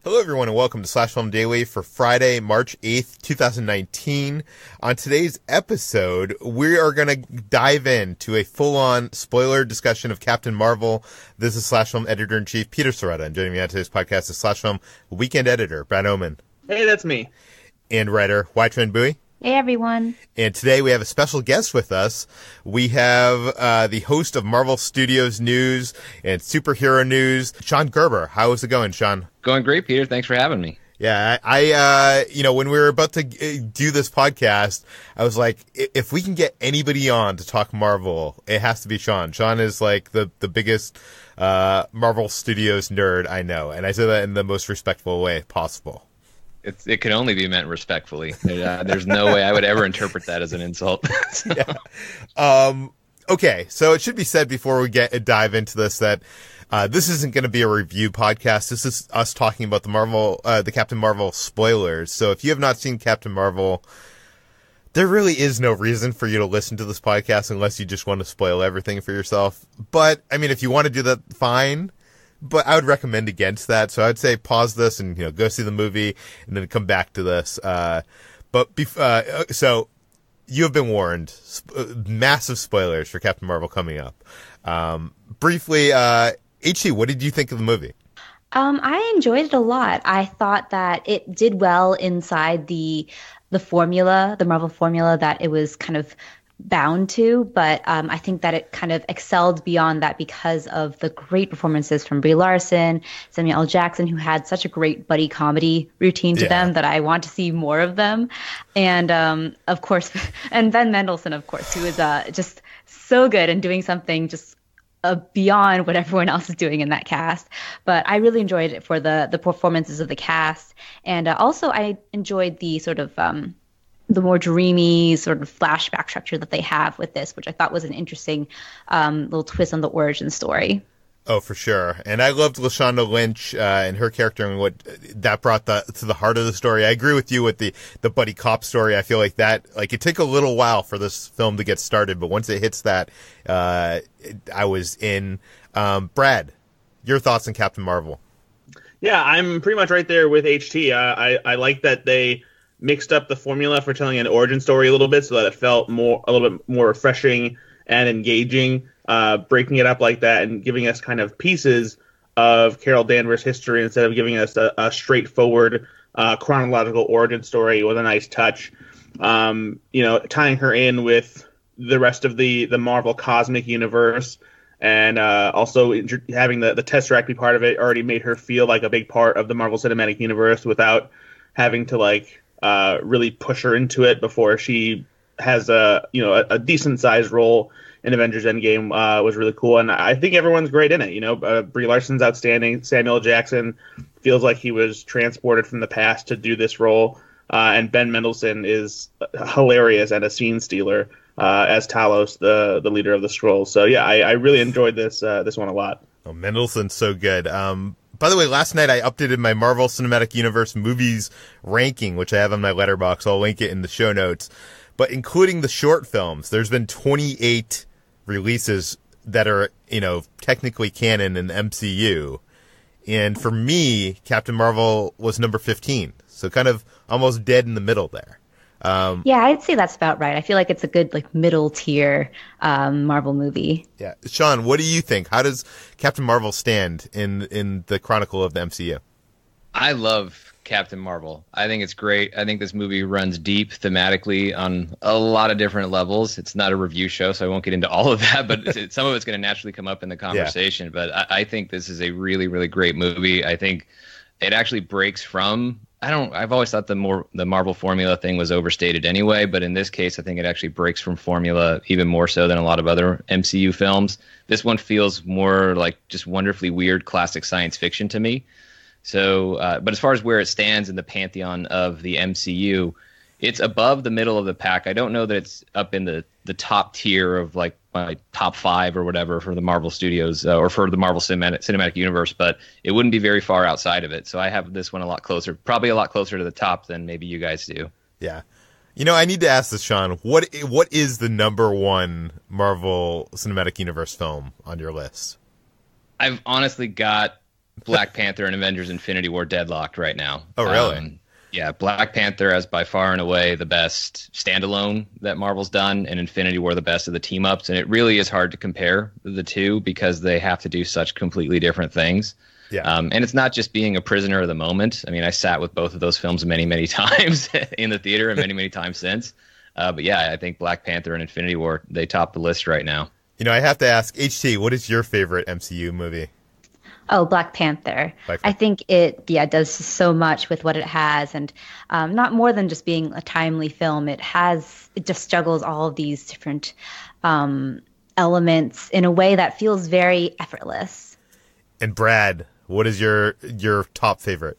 Hello, everyone, and welcome to Slash Film Daily for Friday, March 8th, 2019. On today's episode, we are going to dive into a full-on spoiler discussion of Captain Mar-Vell. This is Slash Film Editor-in-Chief Peter Sciretta, and joining me on today's podcast is Slash Film Weekend Editor Brad Oman. Hey, that's me. And writer Hoai-Tran Bui. Hey, everyone. And today we have a special guest with us. We have the host of Marvel Studios News and Superhero News, Sean Gerber. How is it going, Sean? Going great, Peter. Thanks for having me. Yeah, I when we were about to do this podcast, I was like, if we can get anybody on to talk Marvel, it has to be Sean. Sean is like the biggest Marvel Studios nerd I know, and I say that in the most respectful way possible. It can only be meant respectfully. There's no way I would ever interpret that as an insult. So. Yeah. Okay, so it should be said before we dive into this that this isn't going to be a review podcast. This is us talking about the Captain Mar-Vell spoilers. So if you have not seen Captain Mar-Vell, there really is no reason for you to listen to this podcast unless you just want to spoil everything for yourself. But, I mean, if you want to do that, fine. But I would recommend against that. So I'd say pause this and, go see the movie and then come back to this. So you have been warned. Massive spoilers for Captain Mar-Vell coming up. Briefly, HT, what did you think of the movie? I enjoyed it a lot. I thought that it did well inside the formula, the Marvel formula that it was kind of bound to, but I think that it kind of excelled beyond that because of the great performances from Brie Larson, Samuel L. Jackson, who had such a great buddy comedy routine to them that I want to see more of them. And of course, and Ben Mendelsohn, of course, who is just so good and doing something just beyond what everyone else is doing in that cast. But I really enjoyed it for the performances of the cast. And also I enjoyed the sort of the more dreamy sort of flashback structure that they have with this, which I thought was an interesting little twist on the origin story. Oh, for sure. And I loved Lashonda Lynch and her character and what that brought to the heart of the story. I agree with you with the buddy cop story. I feel like that, it took a little while for this film to get started, but once it hits that, I was in. Brad, your thoughts on Captain Mar-Vell? Yeah, I'm pretty much right there with HT. I like that they mixed up the formula for telling an origin story a little bit so that it felt a little bit more refreshing and engaging, breaking it up like that and giving us kind of pieces of Carol Danvers' history instead of giving us a straightforward chronological origin story with a nice touch. Tying her in with the rest of the Marvel cosmic universe and also having the Tesseract be part of it already made her feel like a big part of the Marvel Cinematic Universe without having to really push her into it before she has a decent sized role in Avengers Endgame was really cool, and I think everyone's great in it. Brie Larson's outstanding. Samuel Jackson feels like he was transported from the past to do this role, and Ben Mendelsohn is hilarious and a scene stealer as Talos, the leader of the Skrull. So yeah, I really enjoyed this one a lot. Oh, Mendelsohn's so good. By the way, last night I updated my Marvel Cinematic Universe movies ranking, which I have on my letterbox. I'll link it in the show notes. But including the short films, there's been 28 releases that are, technically canon in the MCU. And for me, Captain Mar-Vell was number 15. So kind of almost dead in the middle there. Yeah, I'd say that's about right. I feel like it's a good middle tier Marvel movie. Yeah, Sean, what do you think? How does Captain Mar-Vell stand in the Chronicle of the MCU? I love Captain Mar-Vell. I think it's great. I think this movie runs deep thematically on a lot of different levels. It's not a review show, so I won't get into all of that, but some of it's going to naturally come up in the conversation. Yeah. But I think this is a really, really great movie. I think it actually breaks from... I've always thought the Marvel formula thing was overstated anyway, but in this case, I think it actually breaks from formula even more so than a lot of other MCU films. This one feels more like just wonderfully weird classic science fiction to me. So, but as far as where it stands in the pantheon of the MCU, it's above the middle of the pack. I don't know that it's up in the top tier of my top 5 or whatever for the Marvel Studios or for the Marvel Cinematic Universe, but it wouldn't be very far outside of it. So I have this one probably a lot closer to the top than maybe you guys do. Yeah. I need to ask this, Sean. What is the number one Marvel Cinematic Universe film on your list? I've honestly got Black Panther and Avengers Infinity War deadlocked right now. Oh, really? Yeah, Black Panther has by far and away the best standalone that Marvel's done, and Infinity War the best of the team-ups. And it really is hard to compare the two because they have to do such completely different things. Yeah. And it's not just being a prisoner of the moment. I mean, I sat with both of those films many, many times in the theater and many, many times since. But yeah, I think Black Panther and Infinity War, they top the list right now. I have to ask, HT, what is your favorite MCU movie? Oh, Black Panther. I think it does so much with what it has, and not more than just being a timely film. It just juggles all of these different elements in a way that feels very effortless. And Brad, what is your top favorite?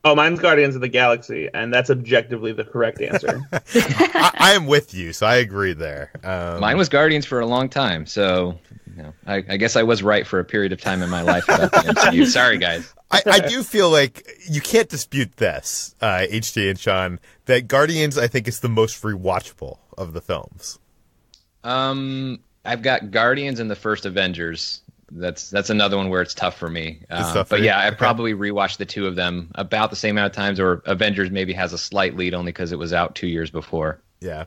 Oh, mine's Guardians of the Galaxy, and that's objectively the correct answer. I am with you, so I agree there. Mine was Guardians for a long time, so I guess I was right for a period of time in my life about the MCU. Sorry, guys. I do feel like you can't dispute this, HT and Sean, that Guardians, I think, is the most rewatchable of the films. I've got Guardians and the first Avengers. That's another one where it's tough for me. But yeah, I probably rewatched the two of them about the same amount of times, or Avengers maybe has a slight lead only because it was out 2 years before. Yeah.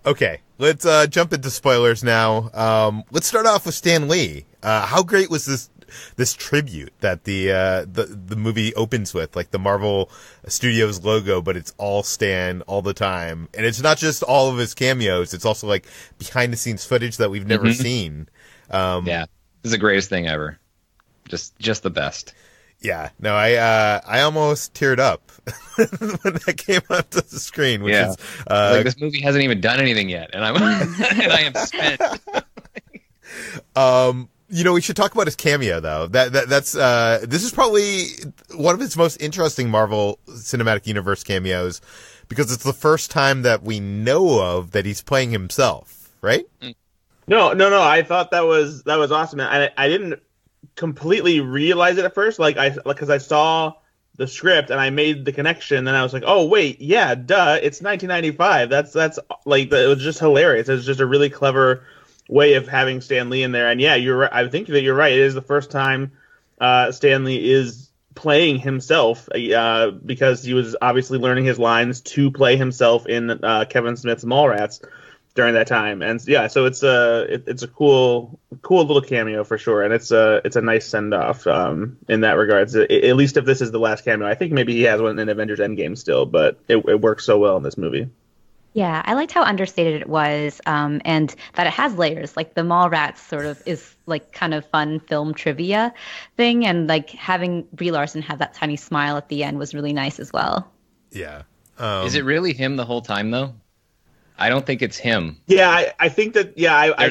Okay, let's jump into spoilers now. Let's start off with Stan Lee. How great was this tribute that the movie opens with, like the Marvel Studios logo, but it's all Stan all the time, and it's not just all of his cameos; it's also like behind the scenes footage that we've never seen. Yeah. This is the greatest thing ever. Just the best. Yeah. No, I almost teared up when that came onto the screen. Which is like this movie hasn't even done anything yet, and I am spent. We should talk about his cameo though. That's this is probably one of his most interesting Marvel Cinematic Universe cameos because it's the first time that we know of that he's playing himself, right? No. I thought that was awesome. I didn't completely realize it at first, because I saw the script and I made the connection, and I was like, oh wait, yeah, duh, it's 1995. That's like it was just hilarious. It was just a really clever way of having Stan Lee in there. And yeah, you're right. I think that you're right. It is the first time Stan Lee is playing himself because he was obviously learning his lines to play himself in Kevin Smith's Mallrats during that time. And yeah, so it's a cool little cameo for sure, and it's a nice send off in that regards. At least if this is the last cameo, I think maybe he has one in Avengers Endgame still, but it works so well in this movie. Yeah, I liked how understated it was, and that it has layers. Like the Mallrats sort of is like kind of fun film trivia thing, and like having Brie Larson have that tiny smile at the end was really nice as well. Yeah. Is it really him the whole time though? I don't think it's him. Yeah, I think that. Yeah,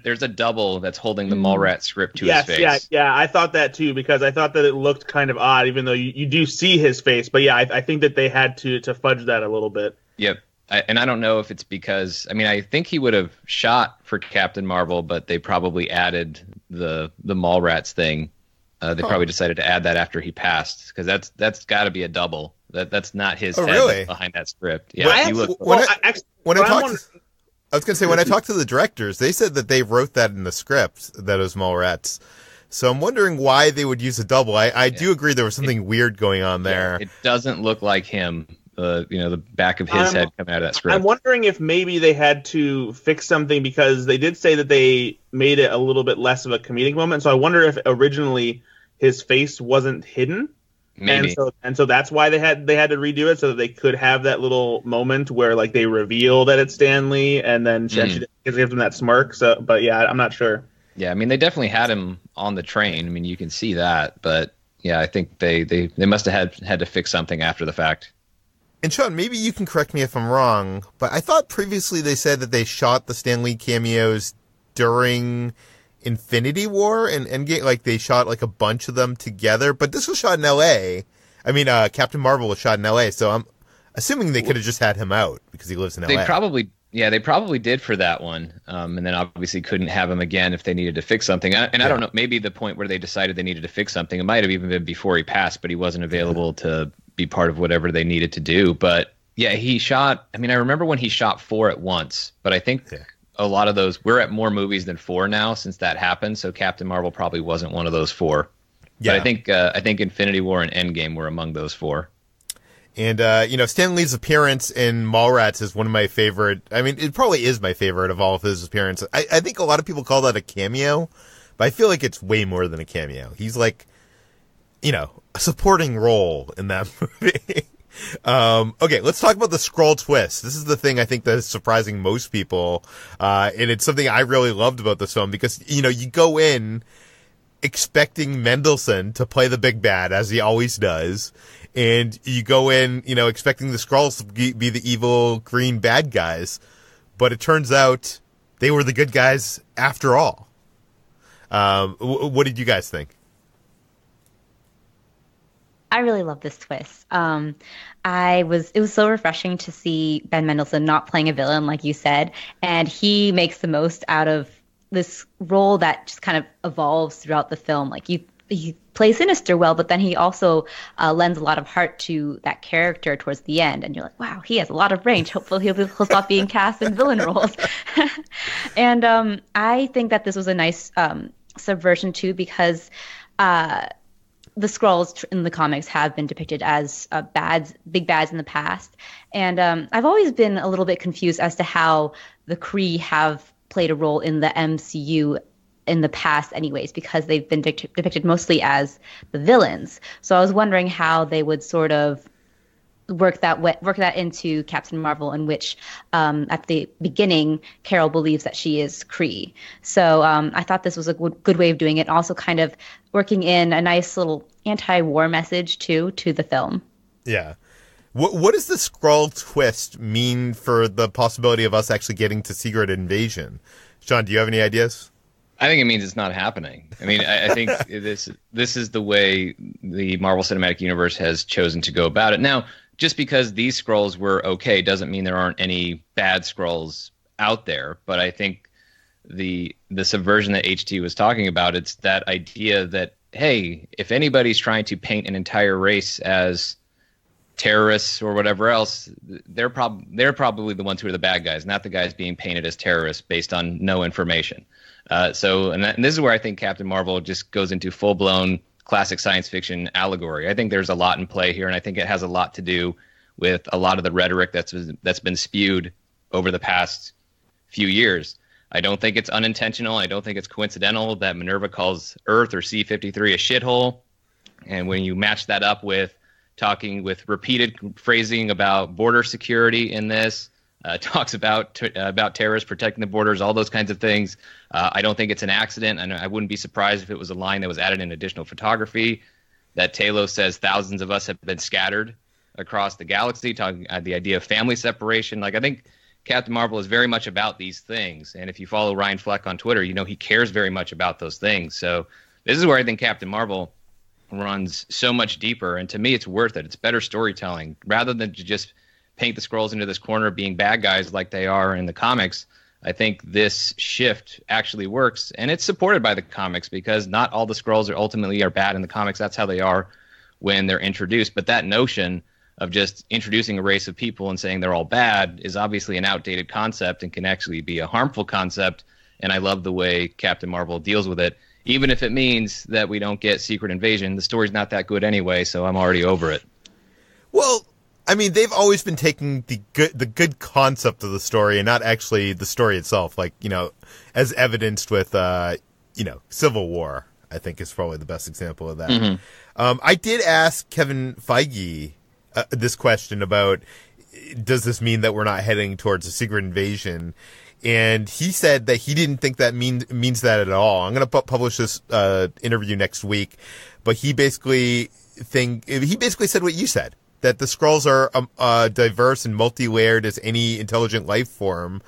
there's a double that's holding the Mallrat script to his face. Yeah, I thought that too because I thought that it looked kind of odd, even though you do see his face. But yeah, I think that they had to fudge that a little bit. Yep, and I don't know if it's because I think he would have shot for Captain Marvel, but they probably added the Mallrats thing. They probably decided to add that after he passed because that's got to be a double. That's not his head really? Behind that script. Yeah, when I was going to say, when I talked to the directors, they said that they wrote that in the script, that it was Mallrats. So I'm wondering why they would use a double. I do agree there was something weird going on there. It doesn't look like him. The back of his head coming out of that script. I'm wondering if maybe they had to fix something because they did say that they made it a little bit less of a comedic moment. So I wonder if originally his face wasn't hidden. Maybe. And so that's why they had to redo it so that they could have that little moment where like they reveal that it's Stan Lee and then she gives him that smirk. So, but yeah, I'm not sure. Yeah, they definitely had him on the train. You can see that, but yeah, I think they must have had to fix something after the fact. And Sean, maybe you can correct me if I'm wrong, but I thought previously they said that they shot the Stan Lee cameos during Infinity War and Endgame, like they shot like a bunch of them together, but this was shot in LA. Captain Marvel was shot in LA, so I'm assuming they could have just had him out because he lives in LA. They probably did for that one, and then obviously couldn't have him again if they needed to fix something. I don't know, maybe the point where they decided they needed to fix something, it might have even been before he passed, but he wasn't available to be part of whatever they needed to do. But yeah, he shot. I remember when he shot 4 at once, but I think. Yeah. A lot of those, we're at more movies than 4 now since that happened, so Captain Marvel probably wasn't one of those 4. Yeah. But I think Infinity War and Endgame were among those 4. And, Stan Lee's appearance in Mallrats is one of my favorite. I mean, it probably is my favorite of all of his appearances. I think a lot of people call that a cameo, but I feel like it's way more than a cameo. He's like, a supporting role in that movie. Okay, let's talk about the Skrull twist. This is the thing I think that is surprising most people. And it's something I really loved about this film because, you go in expecting Mendelsohn to play the big bad, as he always does. And you go in, expecting the Skrulls to be the evil green bad guys. But it turns out they were the good guys after all. What did you guys think? I really love this twist. It was so refreshing to see Ben Mendelsohn not playing a villain, like you said. And he makes the most out of this role that just kind of evolves throughout the film. Like he plays sinister well, but then he also lends a lot of heart to that character towards the end. And you're like, wow, he has a lot of range. Hopefully he'll stop being cast in villain roles. And I think that this was a nice subversion too, because the Skrulls in the comics have been depicted as big bads in the past. And I've always been a little bit confused as to how the Kree have played a role in the MCU in the past anyways, because they've been depicted mostly as the villains. So I was wondering how they would sort of work that into Captain Marvel, in which at the beginning Carol believes that she is Kree. So I thought this was a good way of doing it, also kind of working in a nice little anti-war message too to the film. Yeah. What does the Skrull twist mean for the possibility of us actually getting to Secret Invasion? Sean, do you have any ideas? I think it means it's not happening. I mean, I think this is the way the Marvel Cinematic Universe has chosen to go about it. Now, just because these Skrulls were okay doesn't mean there aren't any bad Skrulls out there. But I think the subversion that HT was talking about, it's that idea that, hey, if anybody's trying to paint an entire race as terrorists or whatever else, they're probably the ones who are the bad guys, not the guys being painted as terrorists based on no information. And this is where I think Captain Marvel just goes into full-blown classic science fiction allegory. I think there's a lot in play here, and I think it has a lot to do with a lot of the rhetoric that's been spewed over the past few years. I don't think it's unintentional. I don't think it's coincidental that Minerva calls Earth or C-53 a shithole. And when you match that up with talking with repeated phrasing about border security in this, talks about terrorists protecting the borders, all those kinds of things. I don't think it's an accident. I wouldn't be surprised if it was a line that was added in additional photography. That Talos says thousands of us have been scattered across the galaxy, talking the idea of family separation. Like, I think Captain Marvel is very much about these things. And if you follow Ryan Fleck on Twitter, he cares very much about those things. So this is where I think Captain Marvel runs so much deeper. And to me, it's worth it. It's better storytelling rather than to just paint the Skrulls into this corner of being bad guys like they are in the comics. I think this shift actually works, and it's supported by the comics because not all the Skrulls ultimately are bad in the comics. That's how they are when they're introduced. But that notion of just introducing a race of people and saying they're all bad is obviously an outdated concept and can actually be a harmful concept. And I love the way Captain Marvel deals with it. Even if it means that we don't get Secret Invasion, the story's not that good anyway, so I'm already over it. Well, I mean, they've always been taking the good concept of the story and not actually the story itself, like, as evidenced with, Civil War, I think is probably the best example of that. Mm-hmm. I did ask Kevin Feige this question about, does this mean that we're not heading towards a Secret Invasion? And he said that he didn't think that means that at all. I'm going to publish this interview next week, but he basically said what you said, that the Skrulls are diverse and multi-layered as any intelligent life form,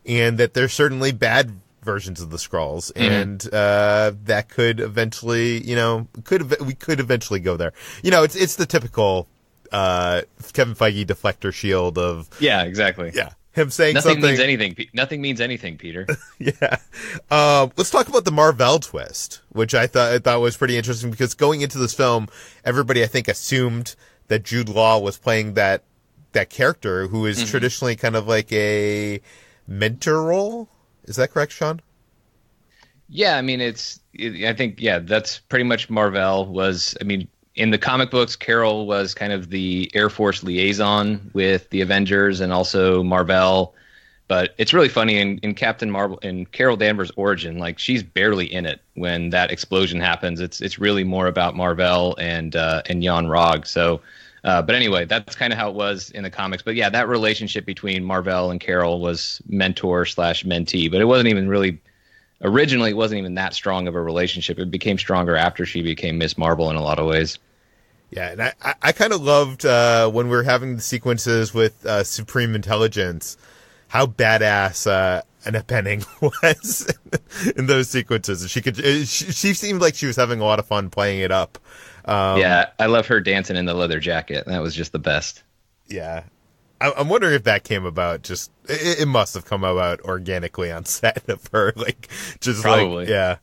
and that there's certainly bad versions of the Skrulls, and that could eventually, we could eventually go there. It's the typical Kevin Feige deflector shield of exactly. Yeah. Him saying nothing something. Means anything. Nothing means anything, Peter. Yeah. Let's talk about the Mar-Vell twist, which I thought was pretty interesting because going into this film, everybody I think assumed that Jude Law was playing that character who is traditionally kind of like a mentor role. Is that correct, Sean? Yeah, I mean it's I think, yeah, that's pretty much Mar-Vell was, I mean, in the comic books, Carol was kind of the Air Force liaison with the Avengers and also Mar-Vell. But it's really funny in Captain Marvel, in Carol Danvers' origin, like she's barely in it when that explosion happens. It's really more about Mar-Vell and Jan Rog. So, but anyway, that's kind of how it was in the comics. But yeah, that relationship between Mar-Vell and Carol was mentor/mentee, but it wasn't even really. Originally, it wasn't even that strong of a relationship. It became stronger after she became Miss Marvel in a lot of ways. Yeah, and I kind of loved when we were having the sequences with Supreme Intelligence, how badass Annette Bening was in those sequences. She seemed like she was having a lot of fun playing it up. Yeah, I love her dancing in the leather jacket. That was just the best. Yeah. I'm wondering if that came about it must have come about organically on set of her, like, just probably. Like, yeah.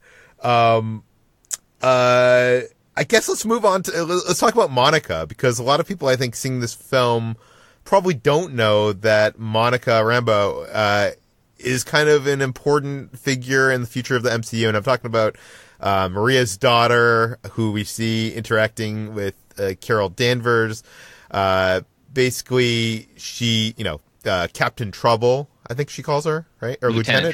I guess let's move on let's talk about Monica, because a lot of people, I think, seeing this film probably don't know that Monica Rambeau, is kind of an important figure in the future of the MCU. And I'm talking about, Maria's daughter, who we see interacting with, Carol Danvers, basically, she, Captain Trouble, I think she calls her, right? Or Lieutenant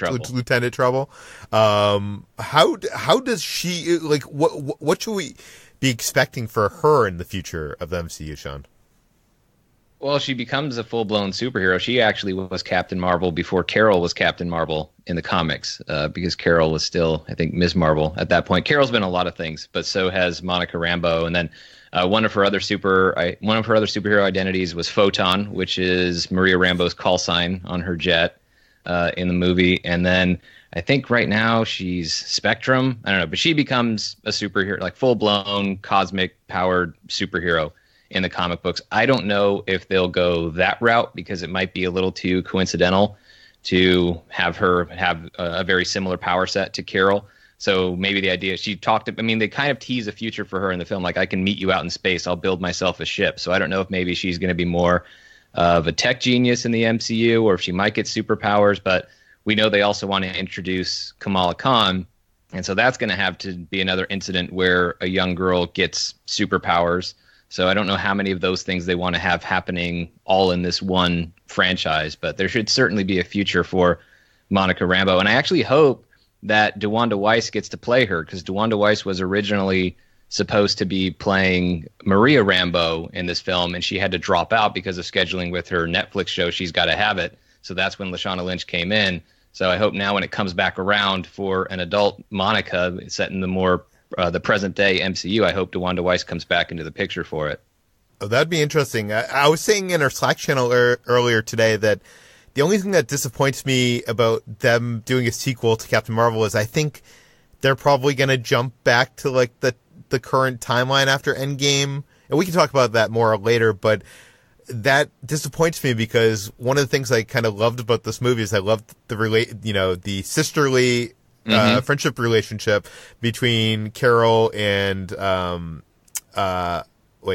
Trouble. How does she, like, what should we be expecting for her in the future of the MCU, Sean? Well, she becomes a full-blown superhero. She actually was Captain Marvel before Carol was Captain Marvel in the comics, because Carol was still, I think, Ms. Marvel at that point. Carol's been a lot of things, but so has Monica Rambeau, and then one of her other superhero identities was Photon, which is Maria Rambeau's call sign on her jet in the movie. And then I think right now she's Spectrum. I don't know, but she becomes a superhero, like full-blown cosmic powered superhero in the comic books. I don't know if they'll go that route because it might be a little too coincidental to have her have a very similar power set to Carol. So maybe the idea they kind of tease a future for her in the film. Like, I can meet you out in space. I'll build myself a ship. So I don't know if maybe she's going to be more of a tech genius in the MCU or if she might get superpowers. But we know they also want to introduce Kamala Khan. And so that's going to have to be another incident where a young girl gets superpowers. So I don't know how many of those things they want to have happening all in this one franchise. But there should certainly be a future for Monica Rambeau. And I actually hope that DeWanda Weiss gets to play her, because DeWanda Weiss was originally supposed to be playing Maria Rambeau in this film, and she had to drop out because of scheduling with her Netflix show, She's Gotta Have It. So that's when Lashana Lynch came in. So I hope now when it comes back around for an adult Monica set in the more the present day MCU, I hope DeWanda Weiss comes back into the picture for it. Oh, that'd be interesting. I was saying in our Slack channel earlier today that the only thing that disappoints me about them doing a sequel to Captain Marvel is I think they're probably going to jump back to, like, the current timeline after Endgame. And we can talk about that more later, but that disappoints me because one of the things I kind of loved about this movie is I loved the sisterly friendship relationship between Carol and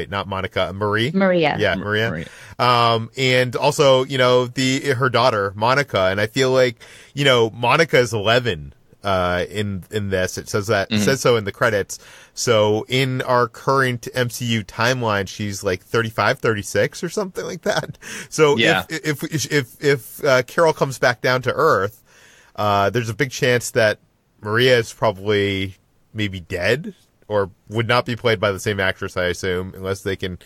not Monica, Maria. Yeah, Maria. And also, her daughter, Monica. And I feel like, Monica is 11, in this. It says that, it says so in the credits. So in our current MCU timeline, she's like 35, 36 or something like that. So yeah. if Carol comes back down to Earth, there's a big chance that Maria is probably maybe dead, or would not be played by the same actress, I assume, unless they can,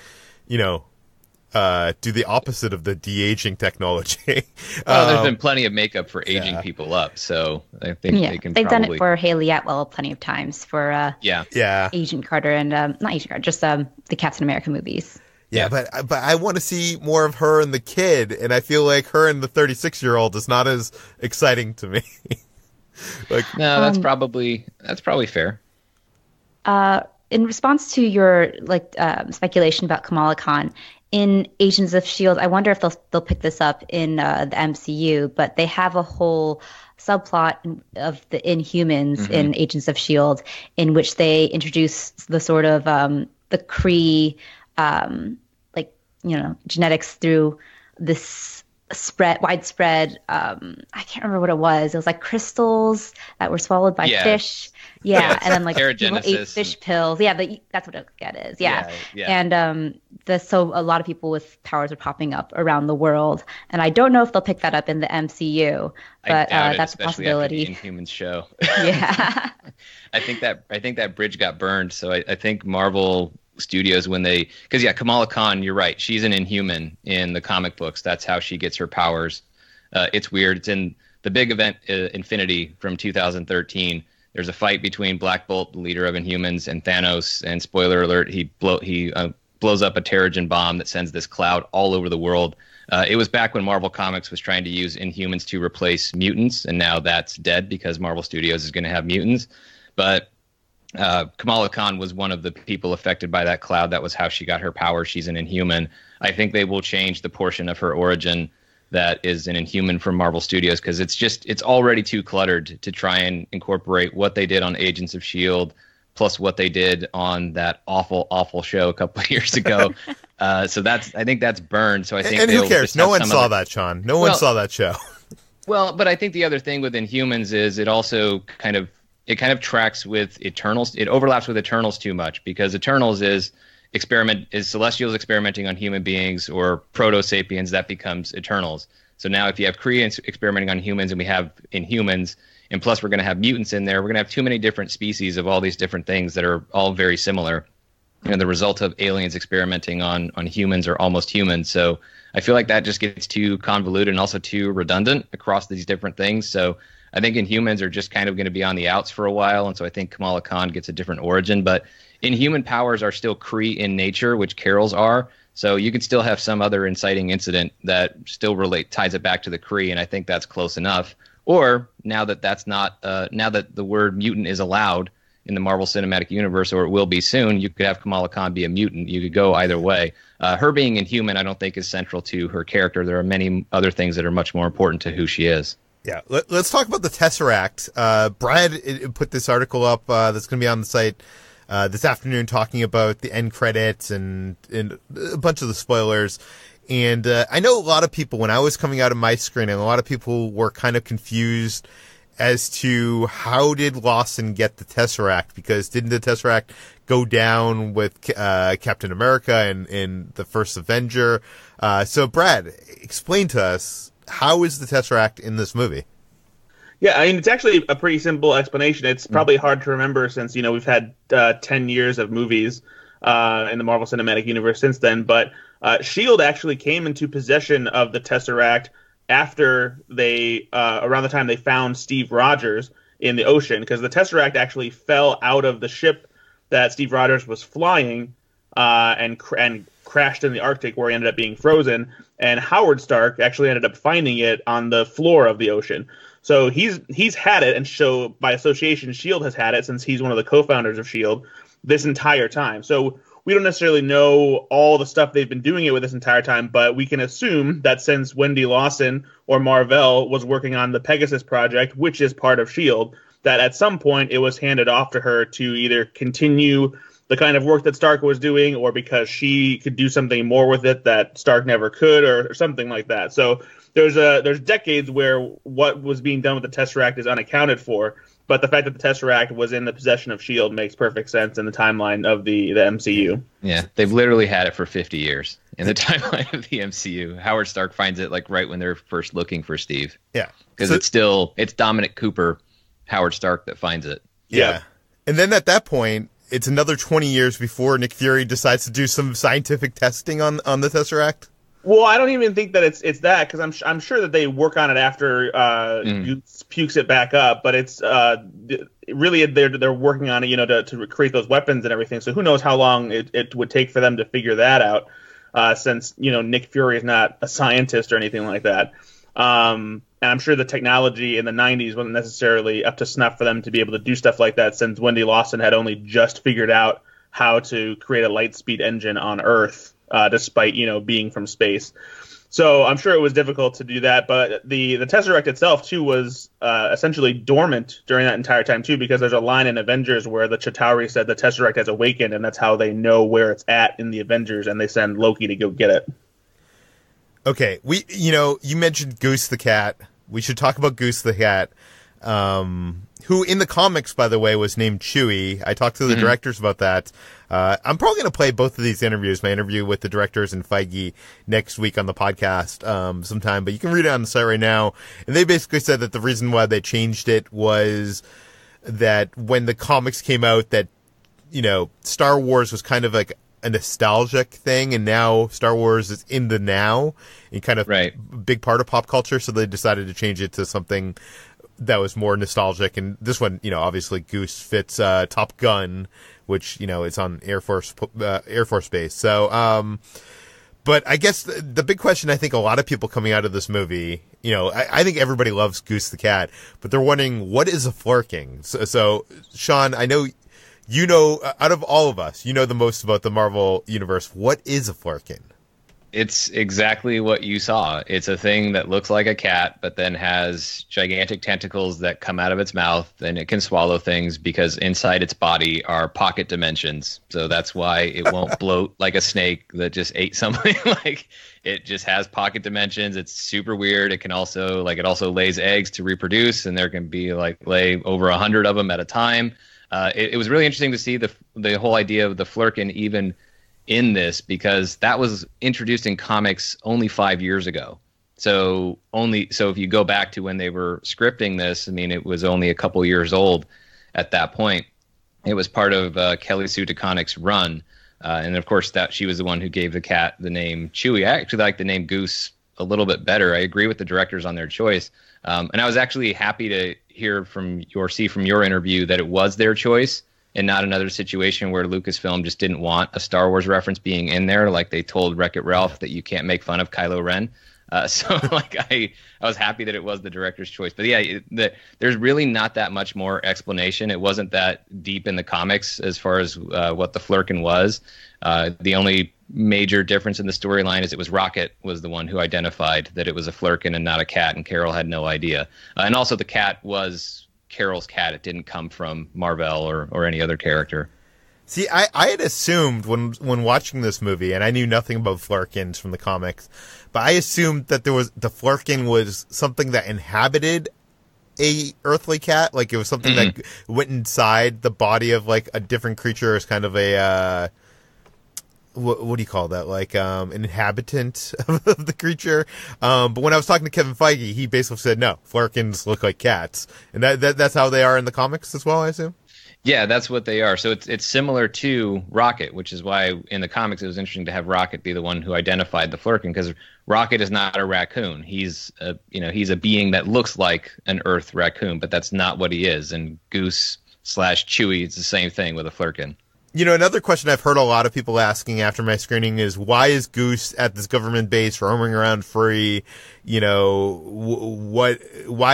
do the opposite of the de-aging technology. Well, there's been plenty of makeup for aging people up, so I think they can. They've done it for Haley Atwell plenty of times for Agent Carter and not Agent Carter, just the Captain America movies. Yeah, but I want to see more of her and the kid, and I feel like her and the 36-year-old is not as exciting to me. No, that's probably fair. In response to your speculation about Kamala Khan, in Agents of S.H.I.E.L.D., I wonder if they'll pick this up in the MCU, but they have a whole subplot of the Inhumans in Agents of S.H.I.E.L.D. in which they introduce the sort of the Kree, genetics through this widespread. I can't remember what it was. It was like crystals that were swallowed by fish. Yeah, and then like people ate fish pills. Yeah, that's what it is. Yeah. And so a lot of people with powers are popping up around the world, and I don't know if they'll pick that up in the MCU, but that's a possibility. After the Inhumans show. Yeah. I think that bridge got burned. So I think Marvel Studios, because Kamala Khan, you're right, she's an Inhuman in the comic books. That's how she gets her powers. It's weird. It's in the big event Infinity from 2013. There's a fight between Black Bolt, the leader of Inhumans, and Thanos. And spoiler alert, he blows up a Terrigen bomb that sends this cloud all over the world. It was back when Marvel Comics was trying to use Inhumans to replace mutants, and now that's dead because Marvel Studios is going to have mutants. But Kamala Khan was one of the people affected by that cloud. That was how she got her power. She's an Inhuman. I think they will change the portion of her origin that is an Inhuman from Marvel Studios, because it's already too cluttered to try and incorporate what they did on Agents of S.H.I.E.L.D. plus what they did on that awful show a couple of years ago. So I think that's burned. So I think, and who cares? No one saw that, Sean. No one saw that show. Well, but I think the other thing with Inhumans is it also kind of tracks with Eternals. It overlaps with Eternals too much, because Eternals is Celestials experimenting on human beings, or Proto-Sapiens, that becomes Eternals. So now if you have Kree experimenting on humans, and we have Inhumans, and plus we're going to have mutants in there, we're going to have too many different species of all these different things that are all very similar. The result of aliens experimenting on humans or almost humans. So I feel like that just gets too convoluted and also too redundant across these different things. So I think Inhumans are just kind of going to be on the outs for a while, and so I think Kamala Khan gets a different origin. But Inhuman powers are still Kree in nature, which Carol's are. So you could still have some other inciting incident that still ties it back to the Kree, and I think that's close enough. Or now that now that the word mutant is allowed in the Marvel Cinematic Universe, or it will be soon, you could have Kamala Khan be a mutant. You could go either way. Her being Inhuman, I don't think, is central to her character. There are many other things that are much more important to who she is. Yeah, let's talk about the Tesseract. Brad put this article up that's going to be on the site this afternoon, talking about the end credits and a bunch of the spoilers. And I know a lot of people, when I was coming out of my screening, a lot of people were kind of confused as to how did Lawson get the Tesseract, because didn't the Tesseract go down with Captain America in the first Avenger? So Brad, explain to us, how is the Tesseract in this movie? Yeah, I mean, it's actually a pretty simple explanation. It's probably hard to remember since, we've had 10 years of movies in the Marvel Cinematic Universe since then. But S.H.I.E.L.D. actually came into possession of the Tesseract after they, around the time they found Steve Rogers in the ocean, because the Tesseract actually fell out of the ship that Steve Rogers was flying and crashed in the Arctic, where he ended up being frozen. And Howard Stark actually ended up finding it on the floor of the ocean. So he's had it, and so by association, S.H.I.E.L.D. has had it since he's one of the co-founders of S.H.I.E.L.D. this entire time. So we don't necessarily know all the stuff they've been doing it with this entire time, but we can assume that since Wendy Lawson or Mar-Vell was working on the Pegasus project, which is part of S.H.I.E.L.D., that at some point it was handed off to her to either continue the kind of work that Stark was doing, or because she could do something more with it that Stark never could, or something like that. So there's decades where what was being done with the Tesseract is unaccounted for, but the fact that the Tesseract was in the possession of S.H.I.E.L.D. makes perfect sense in the timeline of the MCU. Yeah, they've literally had it for 50 years in the timeline of the MCU. Howard Stark finds it like right when they're first looking for Steve. Yeah. Because it's Dominic Cooper, Howard Stark, that finds it. Yeah. And then at that point, it's another 20 years before Nick Fury decides to do some scientific testing on the Tesseract. Well, I don't even think that it's that, because I'm sure that they work on it after Goose pukes it back up. But it's really they're working on it, to create those weapons and everything. So who knows how long it would take for them to figure that out, since Nick Fury is not a scientist or anything like that. And I'm sure the technology in the 90s wasn't necessarily up to snuff for them to be able to do stuff like that, since Wendy Lawson had only just figured out how to create a light speed engine on Earth, despite, being from space. So I'm sure it was difficult to do that. But the Tesseract itself, too, was essentially dormant during that entire time, too, because there's a line in Avengers where the Chitauri said the Tesseract has awakened, and that's how they know where it's at in the Avengers, and they send Loki to go get it. Okay, you mentioned Goose the cat. We should talk about Goose the cat, who in the comics, by the way, was named Chewie. I talked to the directors about that. I'm probably going to play both of these interviews, my interview with the directors and Feige next week on the podcast sometime, but you can read it on the site right now. And they basically said that the reason why they changed it was that when the comics came out that, Star Wars was kind of like a nostalgic thing, and now Star Wars is in the now and kind of big part of pop culture, so they decided to change it to something that was more nostalgic. And this one, obviously Goose fits Top Gun, which is on Air Force Base. So, but I guess the big question, I think a lot of people coming out of this movie, I think everybody loves Goose the cat, but they're wondering, what is a Flerkin? So Sean, I know out of all of us, the most about the Marvel universe. What is a Flerkin? It's exactly what you saw. It's a thing that looks like a cat, but then has gigantic tentacles that come out of its mouth, and it can swallow things because inside its body are pocket dimensions. So that's why it won't bloat like a snake that just ate something. Like, it just has pocket dimensions. It's super weird. It can also lays eggs to reproduce, and there can be lay over 100 of them at a time. It was really interesting to see the whole idea of the Flerkin even in this, because that was introduced in comics only 5 years ago. So if you go back to when they were scripting this, I mean, it was only a couple years old at that point. It was part of Kelly Sue DeConnick's run, and of course that she was the one who gave the cat the name Chewie. I actually like the name Goose a little bit better. I agree with the directors on their choice, and I was actually happy to hear from your interview that it was their choice and not another situation where Lucasfilm just didn't want a Star Wars reference being in there, like they told Wreck-It Ralph that you can't make fun of Kylo Ren. I was happy that it was the director's choice. But yeah, there's really not that much more explanation. It wasn't that deep in the comics as far as what the Flerkin was. The only major difference in the storyline is it was Rocket was the one who identified that it was a Flerkin and not a cat, and Carol had no idea. And also the cat was Carol's cat. It didn't come from Mar-Vell or any other character. See, I had assumed when watching this movie, and I knew nothing about Flerkins from the comics, but I assumed that the Flerkin was something that inhabited a earthly cat, like it was something that went inside the body of like a different creature as kind of a what do you call that? Like an inhabitant of the creature. But when I was talking to Kevin Feige, he basically said no, Flerkins look like cats, and that's how they are in the comics as well, I assume. Yeah, that's what they are. So it's similar to Rocket, which is why in the comics it was interesting to have Rocket be the one who identified the Flerkin, because Rocket is not a raccoon. He's a being that looks like an Earth raccoon, but that's not what he is. And Goose/Chewie, it's the same thing with a Flerkin. Another question I've heard a lot of people asking after my screening is, why is Goose at this government base roaming around free? Why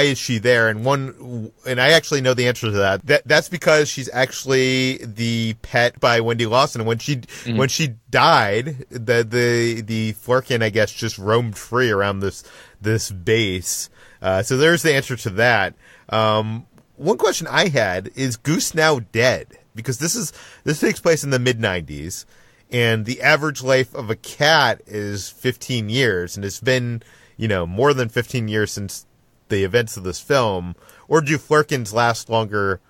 is she there? And I actually know the answer to that. That's because she's actually the pet by Wendy Lawson. And when she died, the Flerkin, I guess, just roamed free around this base. So there's the answer to that. One question I had is, Goose now dead? Because this takes place in the mid-90s, and the average life of a cat is 15 years, and it's been, more than 15 years since the events of this film. Or do Flerkins last longer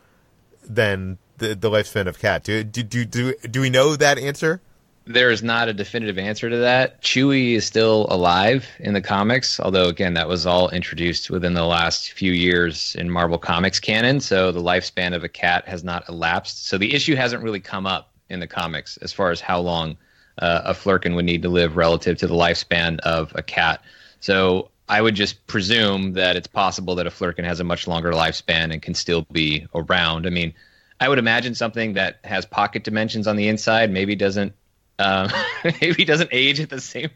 than the lifespan of cat? Do we know that answer? There is not a definitive answer to that. Chewie is still alive in the comics, although, again, that was all introduced within the last few years in Marvel Comics canon, so the lifespan of a cat has not elapsed. So the issue hasn't really come up in the comics as far as how long a Flerkin would need to live relative to the lifespan of a cat. So I would just presume that it's possible that a Flerkin has a much longer lifespan and can still be around. I mean, I would imagine something that has pocket dimensions on the inside maybe doesn't age at the same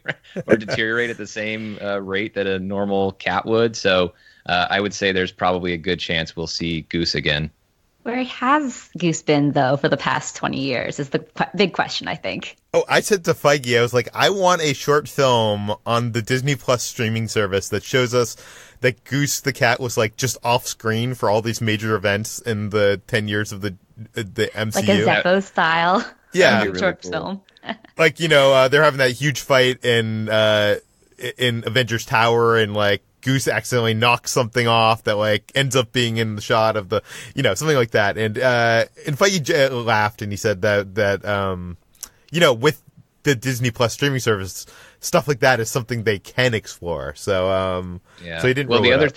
or deteriorate at the same rate that a normal cat would. So I would say there's probably a good chance we'll see Goose again. Where has Goose been, though, for the past 20 years is the big question, I think. Oh, I said to Feige, I was like, I want a short film on the Disney Plus streaming service that shows us that Goose the cat was like just off screen for all these major events in the 10 years of the MCU. Like a Zeppo style. Yeah. Really short film. Like, they're having that huge fight in in Avengers Tower, and like Goose accidentally knocks something off that like ends up being in the shot of the, something like that. And Feige laughed and he said that with the Disney Plus streaming service, stuff like that is something they can explore. So so he didn't. Well, the other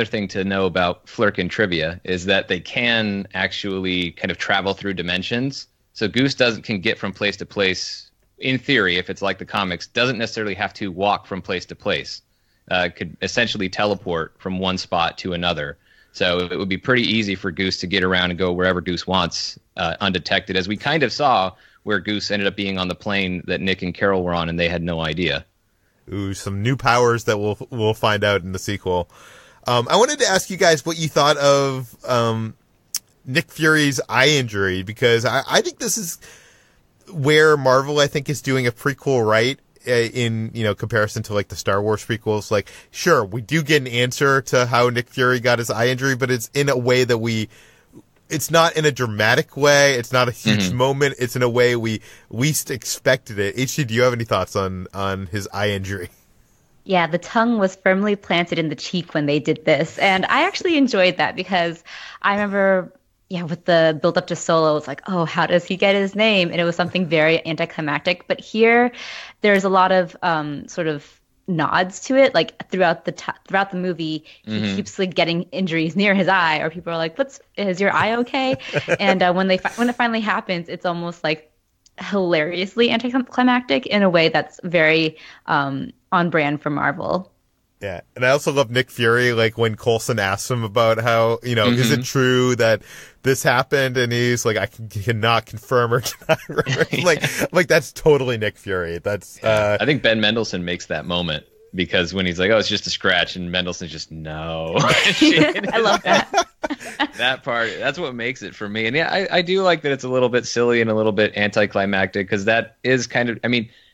thing to know about Flerkin trivia is that they can actually kind of travel through dimensions. So Goose can get from place to place. In theory, if it's like the comics, doesn't necessarily have to walk from place to place. Could essentially teleport from one spot to another. So it would be pretty easy for Goose to get around and go wherever Goose wants undetected, as we kind of saw where Goose ended up being on the plane that Nick and Carol were on, and they had no idea. Ooh, some new powers that we'll find out in the sequel. I wanted to ask you guys what you thought of Nick Fury's eye injury, because I think this is where Marvel, I think, is doing a prequel right in, comparison to like the Star Wars prequels. Like, sure, we do get an answer to how Nick Fury got his eye injury, but it's in a way that it's not in a dramatic way. It's not a huge moment. It's in a way we least expected it. HG, do you have any thoughts on his eye injury? Yeah, the tongue was firmly planted in the cheek when they did this. And I actually enjoyed that because I remember, with the build up to Solo, it's like, oh, how does he get his name? And it was something very anticlimactic. But here, there's a lot of sort of nods to it. Like throughout the movie, he keeps like getting injuries near his eye, or people are like, is your eye okay? And when it finally happens, it's almost like hilariously anticlimactic in a way that's very on brand for Marvel. Yeah, and I also love Nick Fury, like when Coulson asks him about how, is it true that this happened? And he's like, I cannot confirm or deny. like that's totally Nick Fury. That's I think Ben Mendelsohn makes that moment, because when he's like, oh, it's just a scratch, and Mendelssohn's just, no. I love that. That part, that's what makes it for me. And yeah, I do like that it's a little bit silly and a little bit anticlimactic, because that is kind of,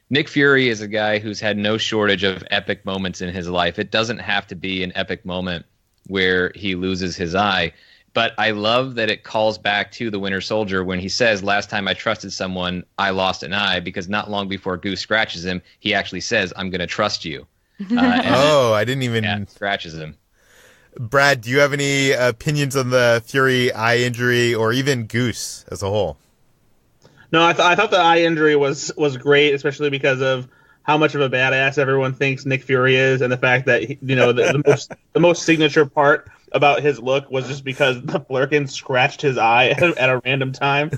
Nick Fury is a guy who's had no shortage of epic moments in his life. It doesn't have to be an epic moment where he loses his eye. But I love that it calls back to the Winter Soldier when he says, last time I trusted someone, I lost an eye, because not long before Goose scratches him, he actually says, I'm going to trust you. I didn't even... scratches him. Brad, do you have any opinions on the Fury eye injury, or even Goose as a whole? No, I thought the eye injury was great, especially because of how much of a badass everyone thinks Nick Fury is, and the fact that the most signature part about his look was just because the Flerkin scratched his eye at a random time.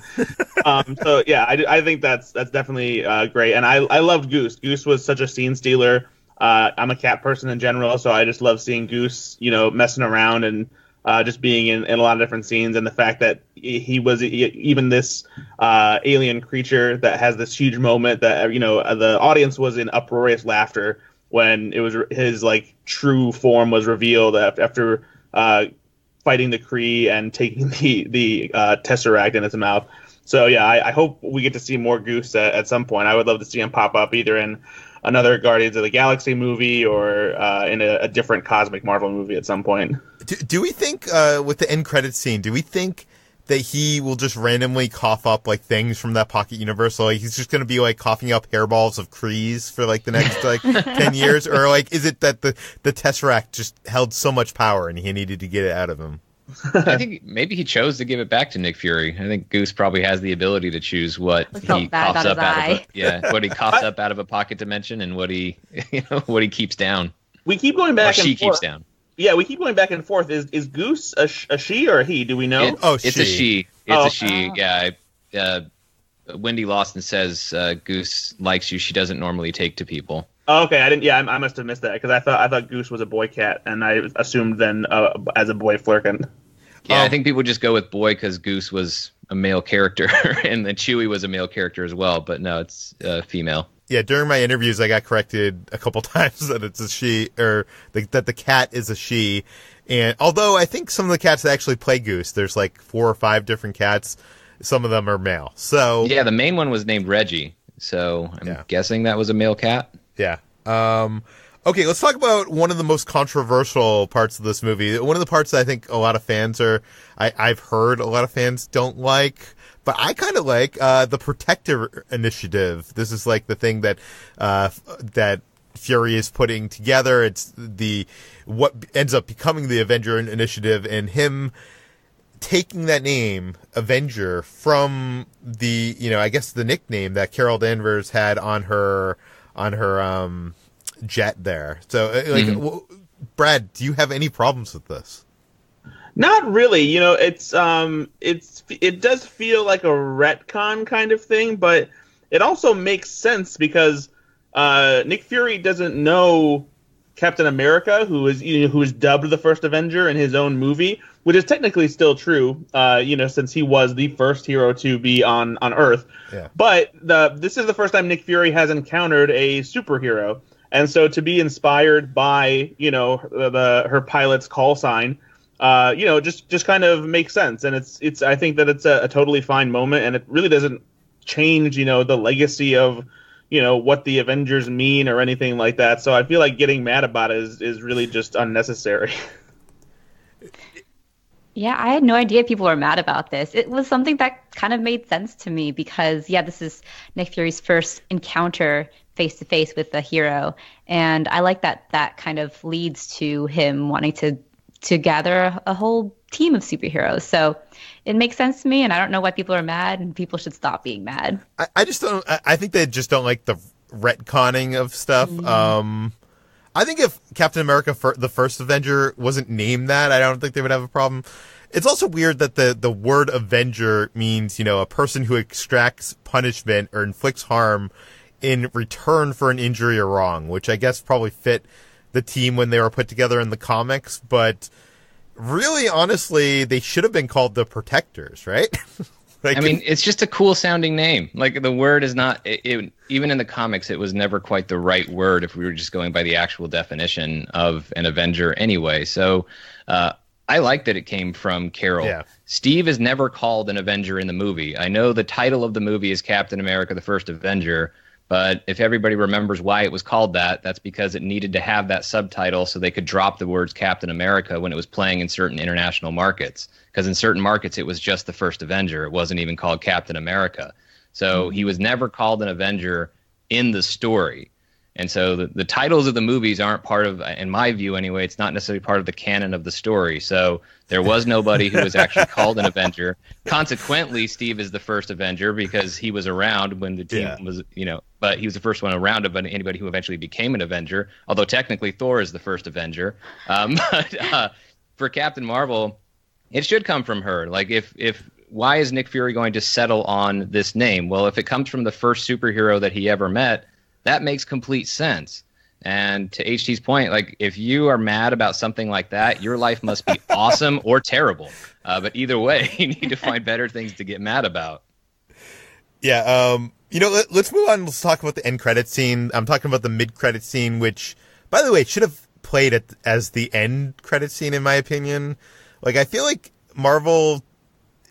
So yeah, I think that's definitely great, and I loved Goose. Goose was such a scene stealer. I'm a cat person in general, so I just love seeing Goose, messing around and just being in a lot of different scenes, and the fact that he was even this alien creature that has this huge moment that the audience was in uproarious laughter when it was his like true form was revealed after fighting the Kree and taking the Tesseract in his mouth. So yeah, I hope we get to see more Goose at some point. I would love to see him pop up either in another Guardians of the Galaxy movie or in a different cosmic Marvel movie at some point. Do we think, with the end credits scene, do we think that he will just randomly cough up like things from that pocket universe? Like he's just going to be like coughing up hairballs of Krees for like the next 10 years? Or like is it that the Tesseract just held so much power and he needed to get it out of him? I think maybe he chose to give it back to Nick Fury. I think Goose probably has the ability to choose what he coughs up what he coughs up out of a pocket dimension and what he keeps down. We keep going back and forth. She keeps down. Yeah, we keep going back and forth. Is Goose a she or a he? Do we know? It's a she. It's a she. Yeah. Wendy Lawson says Goose likes you. She doesn't normally take to people. Oh, okay, I didn't. Yeah, I must have missed that because I thought Goose was a boy cat, and I assumed then as a boy Flerkin. Yeah, I think people just go with boy because Goose was a male character, and then Chewie was a male character as well. But no, it's female. Yeah, during my interviews, I got corrected a couple times that it's a she, or that the cat is a she. And although I think some of the cats that actually play Goose, there's like 4 or 5 different cats. Some of them are male. So yeah, the main one was named Reggie. So I'm guessing that was a male cat. Yeah. Okay, let's talk about one of the most controversial parts of this movie. One of the parts that I think a lot of fans I've heard a lot of fans don't like. But I kind of like the Protector Initiative. This is like the thing that Fury is putting together. It's what ends up becoming the Avenger Initiative, and him taking that name, Avenger, from the, I guess the nickname that Carol Danvers had on her jet there. So, Brad, do you have any problems with this? Not really. It does feel like a retcon kind of thing, but it also makes sense because Nick Fury doesn't know Captain America, who is dubbed the first Avenger in his own movie, which is technically still true, since he was the first hero to be on Earth. Yeah. But this is the first time Nick Fury has encountered a superhero, and so to be inspired by her pilot's call sign, just kind of makes sense, and it's I think that it's a totally fine moment, and it really doesn't change the legacy of what the Avengers mean or anything like that. So I feel like getting mad about it is really just unnecessary. Yeah, I had no idea people were mad about this. It was something that kind of made sense to me because, this is Nick Fury's first encounter face-to-face with the hero. And I like that kind of leads to him wanting to gather a whole team of superheroes. So it makes sense to me, and I don't know why people are mad, and people should stop being mad. I just don't. I think they just don't like the retconning of stuff. I think if Captain America, the first Avenger, wasn't named that, I don't think they would have a problem. It's also weird that the word Avenger means, a person who extracts punishment or inflicts harm in return for an injury or wrong, which I guess probably fit the team when they were put together in the comics. But really, honestly, they should have been called the Protectors, right? It's just a cool sounding name. Like, the word is not, even in the comics, it was never quite the right word if we were just going by the actual definition of an Avenger anyway. So I like that it came from Carol. Yeah. Steve is never called an Avenger in the movie. I know the title of the movie is Captain America, the First Avenger, but if everybody remembers why it was called that, that's because it needed to have that subtitle so they could drop the words Captain America when it was playing in certain international markets. Because in certain markets, it was just the First Avenger. It wasn't even called Captain America. So he was never called an Avenger in the story. And so the titles of the movies aren't part of, in my view anyway, it's not necessarily part of the canon of the story. So there was nobody who was actually called an Avenger. Consequently, Steve is the first Avenger because he was around when the team was, but he was the first one around of anybody who eventually became an Avenger, although technically Thor is the first Avenger. But for Captain Marvel, it should come from her. Like, why is Nick Fury going to settle on this name? Well, if it comes from the first superhero that he ever met, that makes complete sense. And to HT's point, like, if you are mad about something like that, your life must be awesome or terrible. But either way, you need to find better things to get mad about. Yeah. Let's move on. Let's talk about the end credit scene. I'm talking about the mid credit scene, which, by the way, should have played as the end credit scene, in my opinion. Like, I feel like Marvel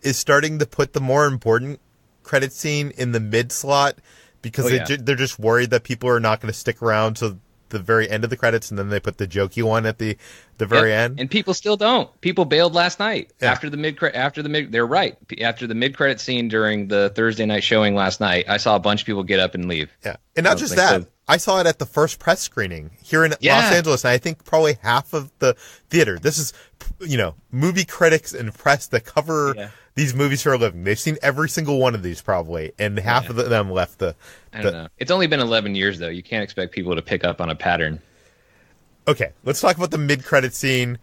is starting to put the more important credit scene in the mid slot because they're just worried that people are not going to stick around to the very end of the credits, and then they put the jokey one at the very end. And people still don't. People bailed last night after the mid. They're right. After the mid credit scene during the Thursday night showing last night, I saw a bunch of people get up and leave. Yeah, and not just that. I saw it at the first press screening here in Los Angeles, and I think probably half of the theater. This is, movie critics and press that cover these movies for a living. They've seen every single one of these probably, and half of them left the... I don't know. It's only been 11 years, though. You can't expect people to pick up on a pattern. Okay, let's talk about the mid-credit scene.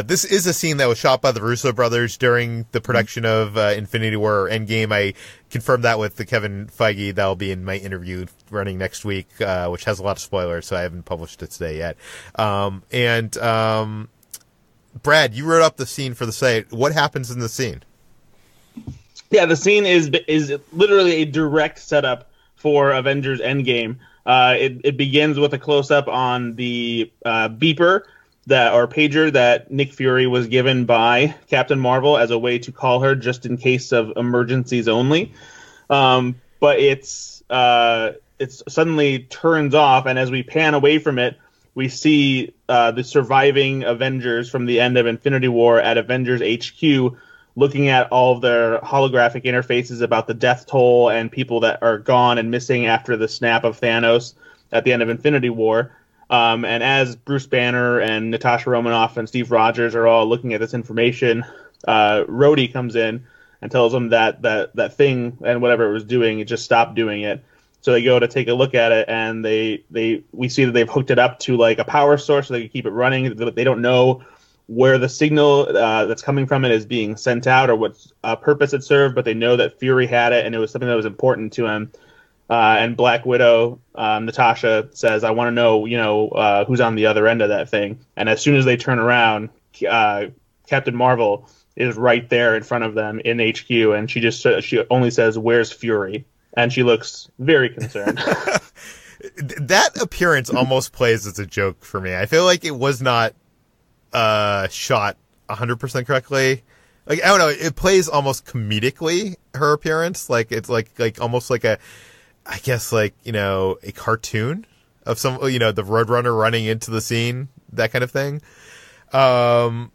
This is a scene that was shot by the Russo brothers during the production of Infinity War or Endgame. I confirmed that with the Kevin Feige. That'll be in my interview running next week, which has a lot of spoilers, so I haven't published it today yet. Brad, you wrote up the scene for the site. What happens in the scene? Yeah, the scene is literally a direct setup for Avengers Endgame. It begins with a close-up on the beeper or pager that Nick Fury was given by Captain Marvel as a way to call her just in case of emergencies only. But it suddenly turns off, and as we pan away from it, we see the surviving Avengers from the end of Infinity War at Avengers HQ looking at all of their holographic interfaces about the death toll and people that are gone and missing after the snap of Thanos at the end of Infinity War. And as Bruce Banner and Natasha Romanoff and Steve Rogers are all looking at this information, Rhodey comes in and tells them that thing and whatever it was doing, it just stopped doing it. So they go to take a look at it, and we see that they've hooked it up to like a power source so they can keep it running. They don't know where the signal that's coming from it is being sent out or what purpose it served, but they know that Fury had it, and it was something that was important to him. And Black Widow, Natasha, says, I want to know, who's on the other end of that thing. And as soon as they turn around, Captain Mar-Vell is right there in front of them in HQ, and she only says, "Where's Fury?" And she looks very concerned. That appearance almost plays as a joke for me. I feel like it was not shot 100% correctly. Like, I don't know, it plays almost comedically, her appearance. Like, it's like almost like a cartoon of some, the Roadrunner running into the scene, that kind of thing. Sean,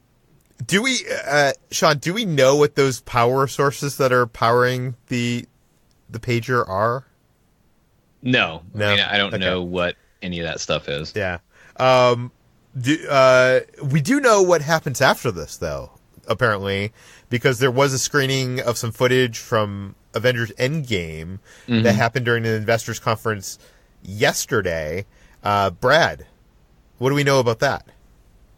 do we know what those power sources that are powering the pager are? No. I mean, I don't know what any of that stuff is. Yeah. We do know what happens after this, though, apparently, because there was a screening of some footage from Avengers Endgame that happened during an investors conference yesterday. Brad, what do we know about that?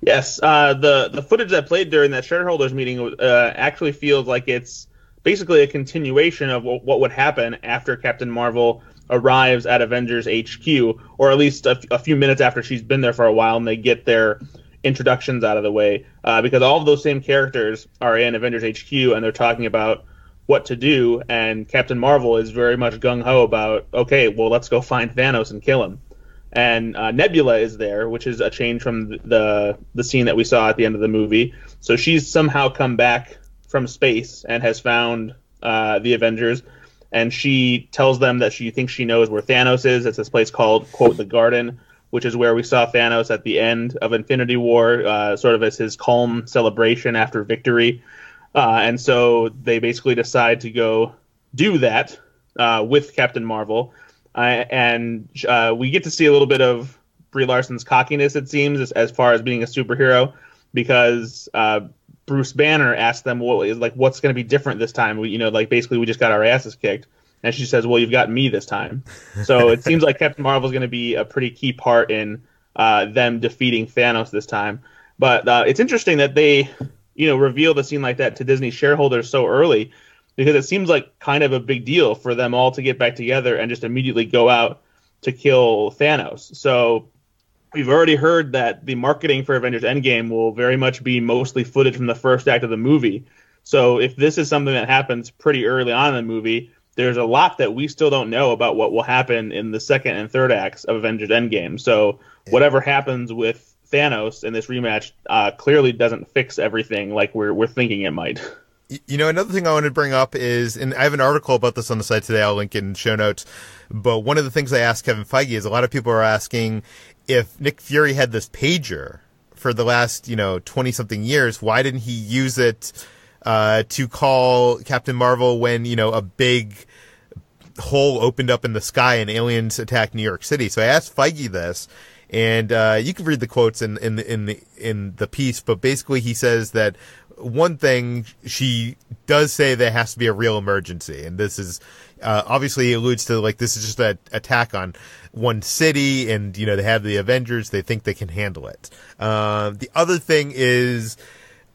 Yes, the footage that played during that shareholders meeting actually feels like it's basically a continuation of what would happen after Captain Mar-Vell arrives at Avengers HQ, or at least a few minutes after she's been there for a while and they get their introductions out of the way, because all of those same characters are in Avengers HQ and they're talking about what to do, and Captain Mar-Vell is very much gung-ho about, okay, well, let's go find Thanos and kill him. And Nebula is there, which is a change from the scene that we saw at the end of the movie. So she's somehow come back from space and has found the Avengers, and she tells them that she thinks she knows where Thanos is. It's this place called, quote, the Garden, which is where we saw Thanos at the end of Infinity War, sort of as his calm celebration after victory. And so they basically decide to go do that with Captain Mar-Vell. And we get to see a little bit of Brie Larson's cockiness, it seems, as far as being a superhero, because Bruce Banner asked them, what's going to be different this time? Basically we just got our asses kicked. And she says, well, you've got me this time. So it seems like Captain Mar-Vell is going to be a pretty key part in them defeating Thanos this time. But it's interesting that they, revealed a scene like that to Disney shareholders so early, because it seems like kind of a big deal for them all to get back together and just immediately go out to kill Thanos. So we've already heard that the marketing for Avengers Endgame will very much be mostly footage from the first act of the movie. So if this is something that happens pretty early on in the movie, there's a lot that we still don't know about what will happen in the second and third acts of Avengers Endgame. So whatever happens with Thanos in this rematch clearly doesn't fix everything like we're thinking it might. Another thing I wanted to bring up is, and I have an article about this on the site today, I'll link it in show notes, but one of the things I asked Kevin Feige is a lot of people are asking if Nick Fury had this pager for the last, 20-something years, why didn't he use it to call Captain Mar-Vell when, a big hole opened up in the sky and aliens attacked New York City? So I asked Feige this, and you can read the quotes in the piece, but basically he says that one thing, she does say there has to be a real emergency, and this is obviously he alludes to this is just an attack on one city, and they have the Avengers, they think they can handle it. The other thing is,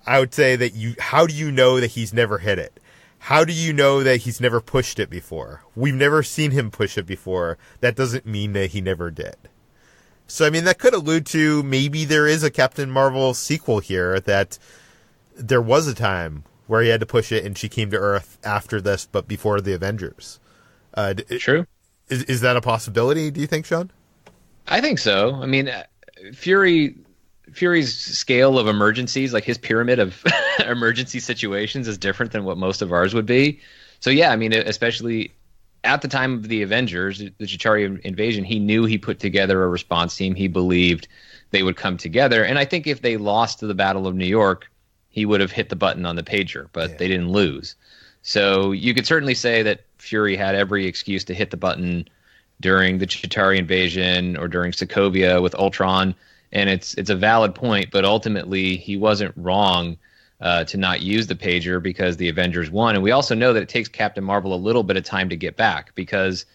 I would say that how do you know that he's never hit it? How do you know that he's never pushed it before? We've never seen him push it before. That doesn't mean that he never did. So, I mean, that could allude to maybe there is a Captain Mar-Vell sequel here, that there was a time where he had to push it and she came to Earth after this, but before the Avengers. True. Is that a possibility, do you think, Sean? I think so. I mean, Fury's scale of emergencies, like his pyramid of emergency situations, is different than what most of ours would be. So, yeah, I mean, especially at the time of the Avengers, the Chitauri invasion, he knew he put together a response team. He believed they would come together. And I think if they lost to the Battle of New York, he would have hit the button on the pager, but they didn't lose. So you could certainly say that Fury had every excuse to hit the button during the Chitauri invasion or during Sokovia with Ultron. And it's a valid point, but ultimately he wasn't wrong to not use the pager because the Avengers won. And we also know that it takes Captain Marvel a little bit of time to get back, because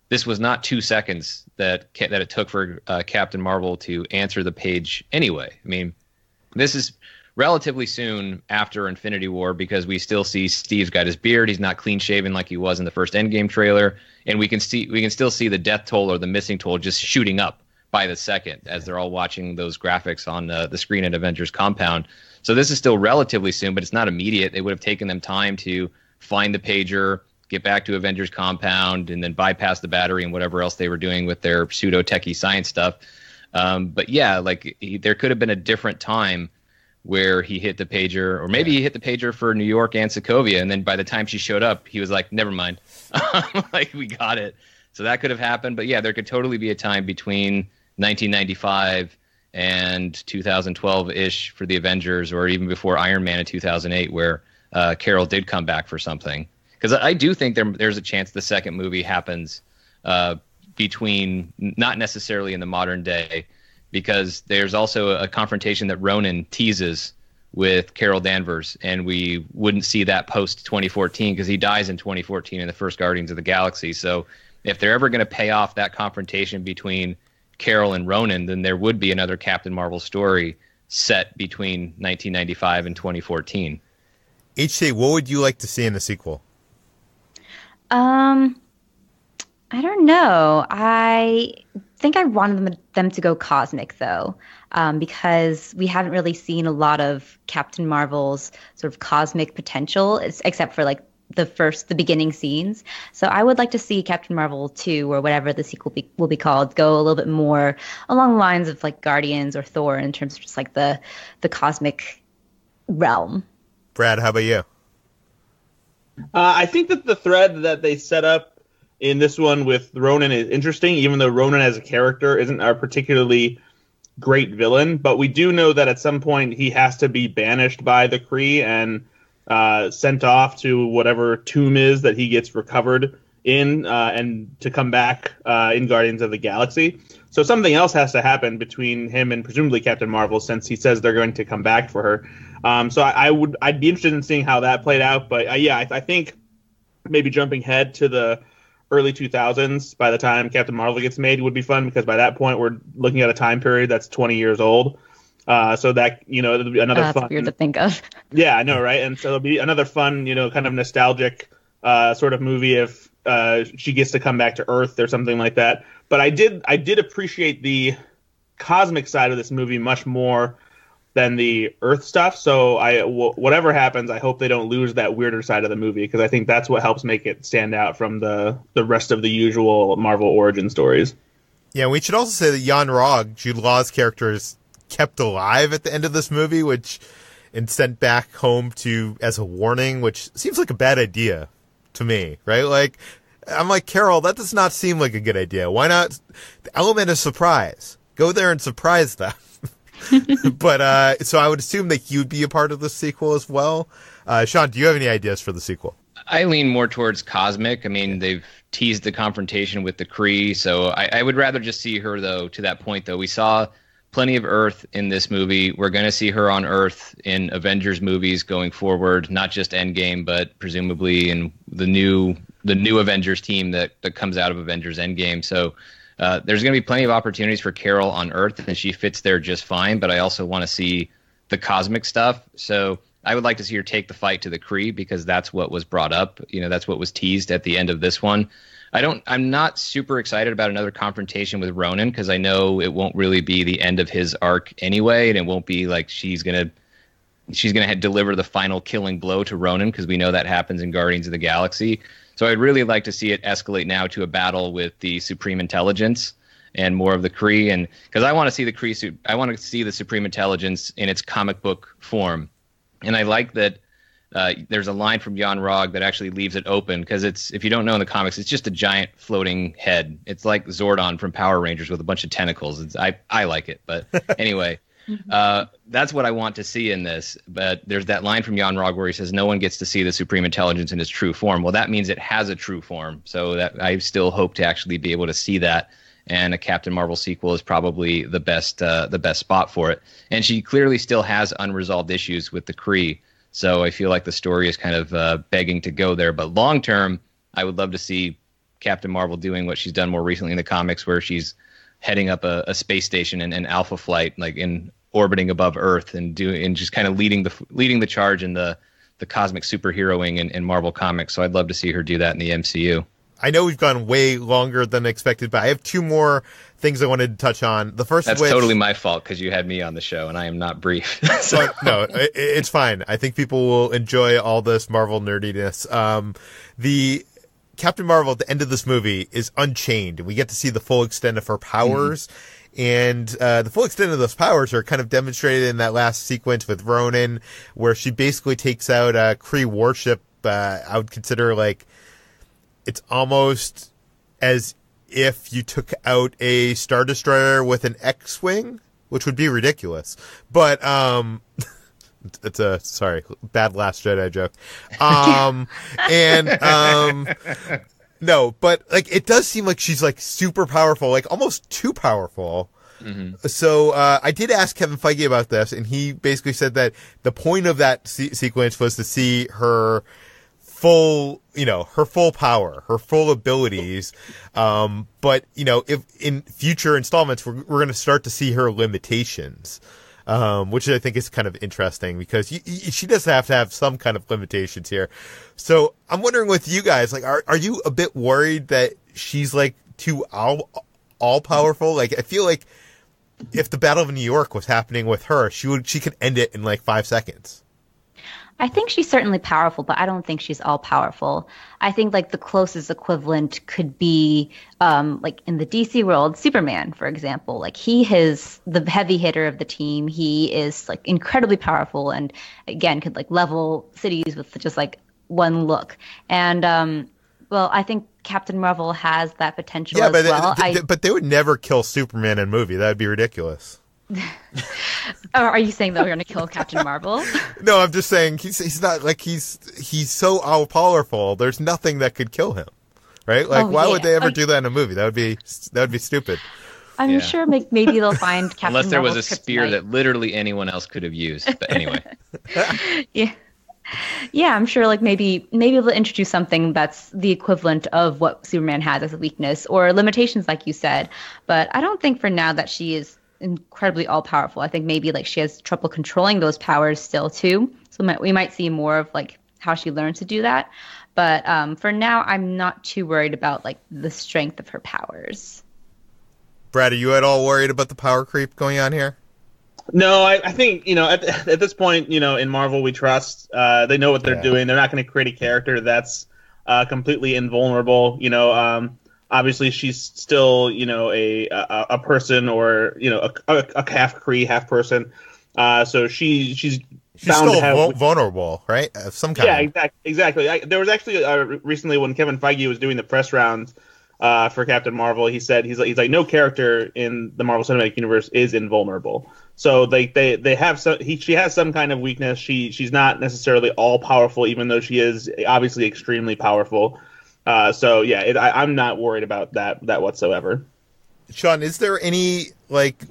this was not 2 seconds that it took for Captain Marvel to answer the page anyway. I mean, this is relatively soon after Infinity War, because we still see Steve's got his beard. He's not clean shaven like he was in the first Endgame trailer, and we can still see the death toll or the missing toll just shooting up by the second as they're all watching those graphics on the screen at Avengers Compound. So this is still relatively soon, but it's not immediate. It would have taken them time to find the pager, get back to Avengers Compound, and then bypass the battery and whatever else they were doing with their pseudo-techie science stuff. But yeah, like there could have been a different time where he hit the pager, or maybe he hit the pager for New York and Sokovia, and then by the time she showed up, he was like, never mind. Like, we got it. So that could have happened. But yeah, there could totally be a time between 1995 and 2012-ish for the Avengers, or even before Iron Man in 2008, where Carol did come back for something. Because I do think there's a chance the second movie happens between, not necessarily in the modern day, because there's also a confrontation that Ronan teases with Carol Danvers, and we wouldn't see that post 2014 because he dies in 2014 in the first Guardians of the Galaxy. So if they're ever going to pay off that confrontation between Carol and Ronan, then there would be another Captain Marvel story set between 1995 and 2014. HT, what would you like to see in the sequel? I don't know. I think I wanted them to go cosmic, though, because we haven't really seen a lot of Captain Marvel's sort of cosmic potential, except for like the beginning scenes. So I would like to see Captain Marvel 2, or whatever the sequel will be called, go a little bit more along the lines of like Guardians or Thor in terms of just like the cosmic realm. Brad, how about you? I think that the thread that they set up in this one with Ronan is interesting, even though Ronan as a character isn't a particularly great villain. But we do know that at some point he has to be banished by the Kree and sent off to whatever tomb is that he gets recovered in, and to come back in Guardians of the Galaxy. So something else has to happen between him and presumably Captain Marvel, since he says they're going to come back for her. So I'd be interested in seeing how that played out. But I think maybe jumping ahead to the early 2000s by the time Captain Marvel gets made would be fun, because by that point we're looking at a time period that's 20 years old. So that, it'll be another fun. That's weird to think of. Yeah, I know, right? And so it'll be another fun, kind of nostalgic sort of movie if she gets to come back to Earth or something like that. But I did appreciate the cosmic side of this movie much more than the Earth stuff. So whatever happens, I hope they don't lose that weirder side of the movie, because I think that's what helps make it stand out from the rest of the usual Marvel origin stories. Yeah, we should also say that Jan Rog, Jude Law's character, is kept alive at the end of this movie, and sent back home as a warning, which seems like a bad idea to me, right? Like, I'm like, Carol, that does not seem like a good idea. Why not? The element of surprise. Go there and surprise them. But so I would assume that he would be a part of the sequel as well. Sean, do you have any ideas for the sequel? I lean more towards cosmic. I mean, they've teased the confrontation with the Kree, so I would rather just see her, though, to that point, though. We saw plenty of Earth in this movie. We're going to see her on Earth in Avengers movies going forward, not just Endgame, but presumably in the new Avengers team that comes out of Avengers Endgame. So there's going to be plenty of opportunities for Carol on Earth, and she fits there just fine, but I also want to see the cosmic stuff. So I would like to see her take the fight to the Kree, because that's what was brought up. That's what was teased at the end of this one. I'm not super excited about another confrontation with Ronan, because I know it won't really be the end of his arc anyway, and it won't be like she's gonna deliver the final killing blow to Ronan, because we know that happens in Guardians of the Galaxy. So I'd really like to see it escalate now to a battle with the Supreme Intelligence and more of the Kree, and because I want to see the Supreme Intelligence in its comic book form, and I like that. There's a line from Jan Rog that actually leaves it open, because if you don't know in the comics, it's just a giant floating head. It's like Zordon from Power Rangers with a bunch of tentacles. I like it, but anyway. That's what I want to see in this. But there's that line from Jan Rog where he says, no one gets to see the Supreme Intelligence in its true form. Well, that means it has a true form. So that I still hope to actually be able to see that. And a Captain Marvel sequel is probably the best spot for it. And she clearly still has unresolved issues with the Kree. So I feel like the story is kind of begging to go there. But long term, I would love to see Captain Marvel doing what she's done more recently in the comics, where she's heading up a space station and Alpha Flight, like in orbiting above Earth, and just kind of leading the charge in the cosmic superheroing in Marvel Comics. So I'd love to see her do that in the MCU. I know we've gone way longer than expected, but I have two more things I wanted to touch on. The first That's of which, totally my fault because you had me on the show and I am not brief. So, no, it's fine. I think people will enjoy all this Marvel nerdiness. The Captain Marvel at the end of this movie is unchained, and we get to see the full extent of her powers. And the full extent of those powers are kind of demonstrated in that last sequence with Ronan, where she basically takes out a Kree warship. I would consider like it's almost as if you took out a Star Destroyer with an X-Wing, which would be ridiculous. But it's a bad Last Jedi joke. No, but like it does seem like she's like super powerful, like almost too powerful. Mm-hmm. So I did ask Kevin Feige about this, and he basically said that the point of that sequence was to see her full power, her full abilities. But if in future installments we're going to start to see her limitations. Which I think is kind of interesting because she does have to have some kind of limitations here. So I'm wondering with you guys, like, are you a bit worried that she's like too all powerful? Like, I feel like if the Battle of New York was happening with her, she could end it in like 5 seconds. I think she's certainly powerful, but I don't think she's all powerful. I think like the closest equivalent could be like in the DC world, Superman, for example. Like he is the heavy hitter of the team. He is like incredibly powerful and again could like level cities with just like one look. And well, I think Captain Marvel has that potential as well. But they would never kill Superman in a movie. That would be ridiculous. Are you saying that we're going to kill Captain Marvel? No, I'm just saying he's not like he's so all powerful. There's nothing that could kill him, right? Like, why would they ever do that in a movie? That would be stupid. I'm sure maybe they'll find Captain unless there Marvel's was a spear that literally anyone else could have used. But anyway, yeah, I'm sure. Like maybe they'll introduce something that's the equivalent of what Superman has as a weakness or limitations, like you said. But I don't think for now that she is incredibly all-powerful. I think maybe like she has trouble controlling those powers still too. So we might see more of like how she learns to do that. But for now, I'm not too worried about like the strength of her powers. Brad, are you at all worried about the power creep going on here? No, I think at this point, in Marvel we trust. They know what they're doing. They're not going to create a character that's completely invulnerable. Obviously, she's still, a person or, a half Kree, half person. So she's bound still to have vulnerable, right? Of some kind. Yeah, exactly. There was actually recently when Kevin Feige was doing the press rounds for Captain Marvel, he said he's like no character in the Marvel Cinematic Universe is invulnerable. So they have she has some kind of weakness. She's not necessarily all powerful, even though she is obviously extremely powerful. I'm not worried about that whatsoever. Sean, is there any like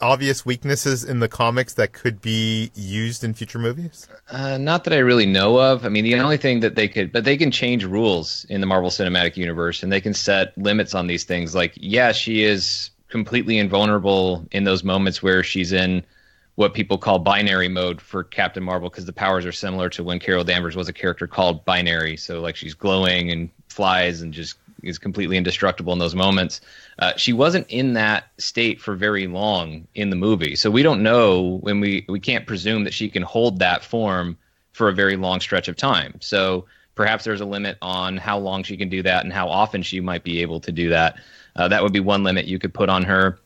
obvious weaknesses in the comics that could be used in future movies? Not that I really know of. I mean, the only thing that they can change rules in the Marvel Cinematic Universe, and they can set limits on these things. Like, she is completely invulnerable in those moments where she's in what people call binary mode for Captain Marvel, because the powers are similar to when Carol Danvers was a character called Binary. So like she's glowing and flies and just is completely indestructible in those moments. She wasn't in that state for very long in the movie. So we don't know when we can't presume that she can hold that form for a very long stretch of time. So perhaps there's a limit on how long she can do that and how often she might be able to do that. That would be one limit you could put on her.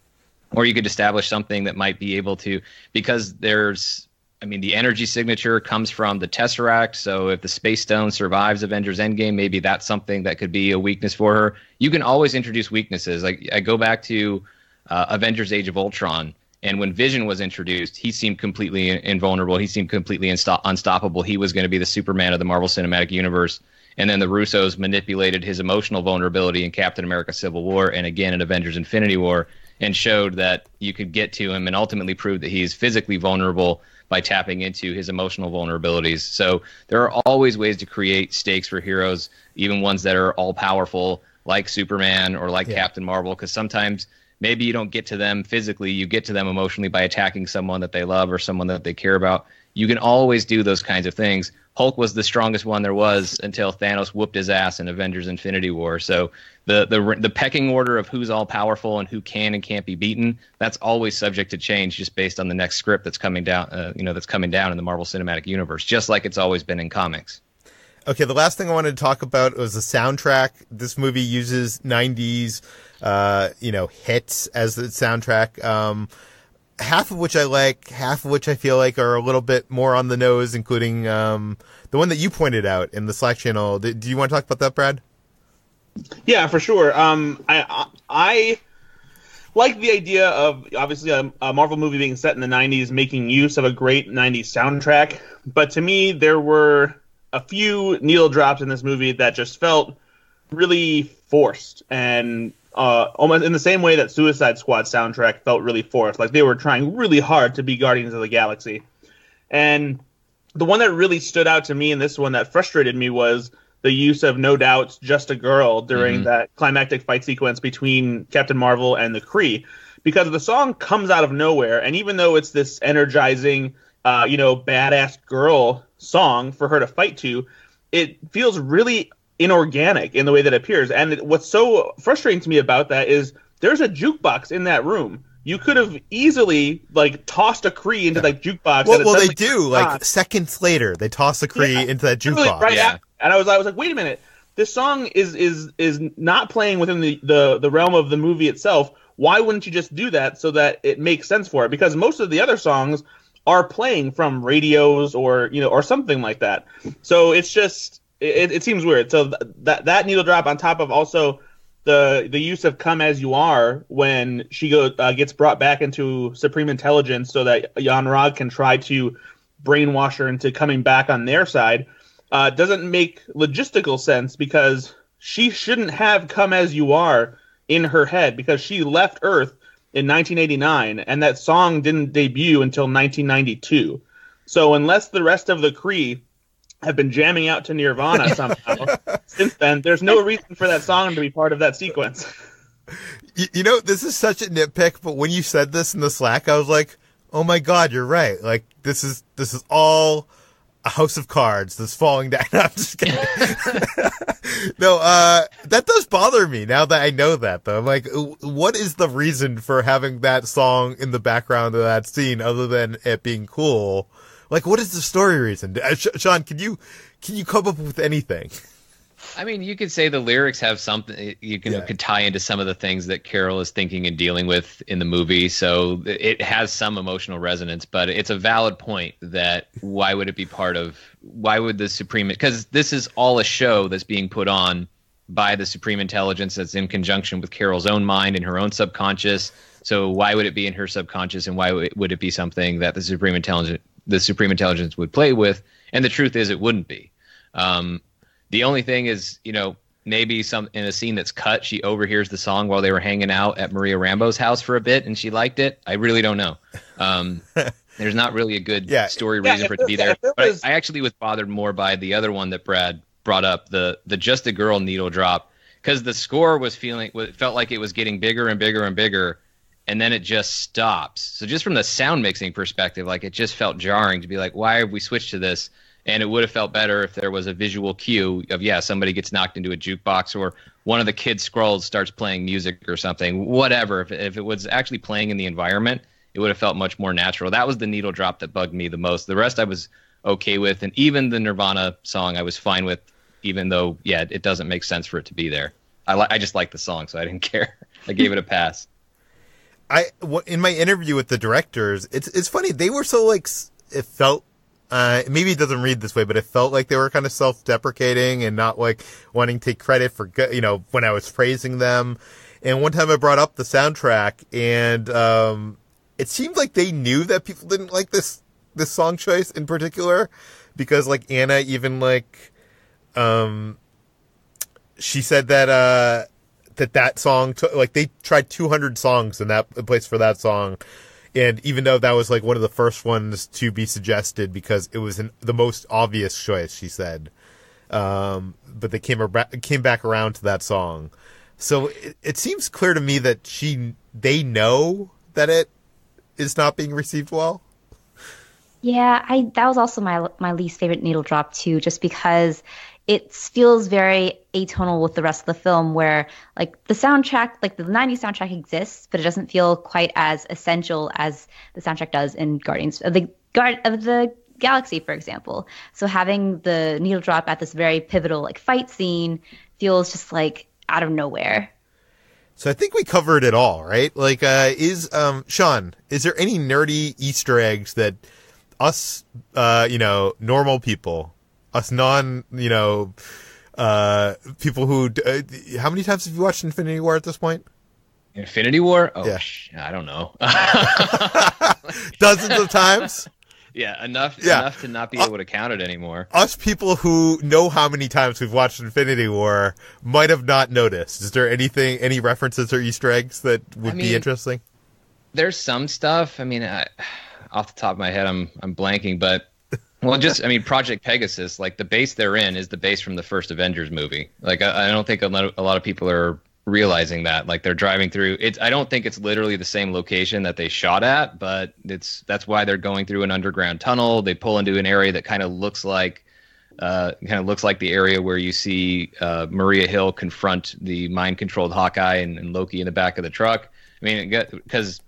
Or you could establish something that might be able to, because the energy signature comes from the Tesseract. So if the Space Stone survives Avengers Endgame, maybe that's something that could be a weakness for her. You can always introduce weaknesses. Like I go back to Avengers Age of Ultron, And when Vision was introduced, he seemed completely invulnerable. He seemed completely unstoppable. He was going to be the Superman of the Marvel Cinematic Universe. And then the Russos manipulated his emotional vulnerability in Captain America Civil War and again in Avengers Infinity War, and showed that you could get to him and ultimately prove that he's physically vulnerable by tapping into his emotional vulnerabilities. So there are always ways to create stakes for heroes, even ones that are all-powerful, like Superman or like Captain Marvel, because sometimes maybe you don't get to them physically, you get to them emotionally by attacking someone that they love or someone that they care about. You can always do those kinds of things. Hulk was the strongest one there was until Thanos whooped his ass in Avengers Infinity War. So the pecking order of who's all powerful and who can and can't be beaten, that's always subject to change just based on the next script that's coming down, that's coming down in the Marvel Cinematic Universe, just like it's always been in comics. Okay, the last thing I wanted to talk about was the soundtrack. This movie uses 90s, hits as the soundtrack. Half of which I like, half of which I feel like are a little bit more on the nose, including the one that you pointed out in the Slack channel. Do you want to talk about that, Brad? Yeah, for sure. I like the idea of, obviously, a Marvel movie being set in the 90s, making use of a great 90s soundtrack. But to me, there were a few needle drops in this movie that just felt really forced, and almost in the same way that Suicide Squad soundtrack felt really forced. Like they were trying really hard to be Guardians of the Galaxy. And the one that really stood out to me in this one that frustrated me was the use of No Doubt's Just a Girl during that climactic fight sequence between Captain Marvel and the Kree, because the song comes out of nowhere, and even though it's this energizing, badass girl song for her to fight to, it feels really inorganic in the way that it appears. And what's so frustrating to me about that is there's a jukebox in that room. You could have easily tossed a Kree into that jukebox. Well, they do. Seconds later, they toss a Kree into that jukebox. Right after. And I was like, wait a minute. This song is not playing within the realm of the movie itself. Why wouldn't you just do that so that it makes sense for it? Because most of the other songs are playing from radios or something like that. So it's just it seems weird. So that needle drop on top of also the use of "Come As You Are" when she gets brought back into Supreme Intelligence so that Yon-Rogg can try to brainwash her into coming back on their side doesn't make logistical sense, because she shouldn't have "Come As You Are" in her head, because she left Earth in 1989, and that song didn't debut until 1992. So unless the rest of the Kree have been jamming out to Nirvana somehow since then, there's no reason for that song to be part of that sequence. This is such a nitpick, but when you said this in the Slack, I was like, oh my God, you're right. Like, this is all a house of cards that's falling down. I'm just kidding. No, that does bother me now that I know that, though. I'm like, what is the reason for having that song in the background of that scene other than it being cool? Like, what is the story reason? Sean, can you come up with anything? I mean, you could say the lyrics have something could tie into some of the things that Carol is thinking and dealing with in the movie. So it has some emotional resonance, but it's a valid point that why would the Supreme, because this is all a show that's being put on by the Supreme Intelligence that's in conjunction with Carol's own mind and her own subconscious. So why would it be in her subconscious, and why would it be something that the Supreme Intelligence would play with? And the truth is, it wouldn't be. The only thing is, maybe in a scene that's cut, she overhears the song while they were hanging out at Maria Rambeau's house for a bit, and she liked it. I really don't know. There's not really a good story reason for it to be there. But I actually was bothered more by the other one that Brad brought up, the Just a Girl needle drop, because the score felt like it was getting bigger and bigger and bigger, and then it just stops. So just from the sound mixing perspective, it just felt jarring to be like, why have we switched to this? And it would have felt better if there was a visual cue of, somebody gets knocked into a jukebox, or one of the kids' Skrulls starts playing music or something, whatever. If it was actually playing in the environment, it would have felt much more natural. That was the needle drop that bugged me the most. The rest I was okay with, and even the Nirvana song I was fine with, even though, it doesn't make sense for it to be there. I just liked the song, so I didn't care. I gave it a pass. In my interview with the directors, it's funny. They were so it felt. Maybe it doesn't read this way, but it felt like they were kind of self-deprecating and not wanting to take credit for, when I was praising them. And one time I brought up the soundtrack, and it seemed like they knew that people didn't like this song choice in particular, because like Anna even like, she said that that song like they tried 200 songs in that place for that song. And even though that was like one of the first ones to be suggested because it was the most obvious choice, she said. But they came back around to that song. So it seems clear to me that they know that it is not being received well. Yeah, that was also my least favorite needle drop too, just because it feels very atonal with the rest of the film, where like the soundtrack, like the 90s soundtrack exists, but it doesn't feel quite as essential as the soundtrack does in Guardians of the Galaxy, for example. So having the needle drop at this very pivotal like fight scene feels just like out of nowhere. So I think we covered it all, right? Like, Sean, is there any nerdy Easter eggs that us, normal people, us people who, how many times have you watched Infinity War at this point? Infinity War? Oh, yeah. I don't know. Dozens of times? Yeah, enough to not be able to count it anymore. Us people who know how many times we've watched Infinity War might have not noticed. Is there any references or Easter eggs that would be interesting? There's some stuff. I mean, off the top of my head, I'm blanking, but Project Pegasus, like the base they're in is the base from the first Avengers movie. Like I don't think a lot of people are realizing that. Like they're driving through it. I don't think it's literally the same location that they shot at, but that's why they're going through an underground tunnel. They pull into an area that kind of looks like the area where you see Maria Hill confront the mind-controlled Hawkeye and Loki in the back of the truck. I mean, because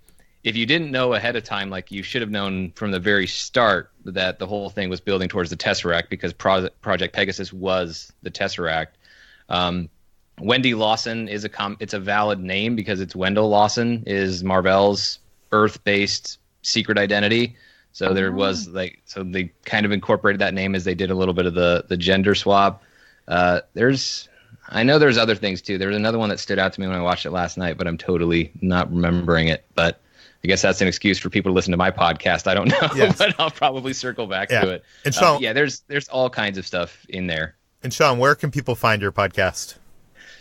if you didn't know ahead of time, like you should have known from the very start that the whole thing was building towards the Tesseract, because Project Pegasus was the Tesseract. Wendy Lawson it's a valid name because it's Wendell Lawson is Mar-Vell's Earth-based secret identity. So there was so they kind of incorporated that name as they did a little bit of the gender swap. I know there's other things too. There was another one that stood out to me when I watched it last night, but I'm totally not remembering it. But I guess that's an excuse for people to listen to my podcast. I don't know, yes. But I'll probably circle back to it. And Sean, there's all kinds of stuff in there. And Sean, where can people find your podcast?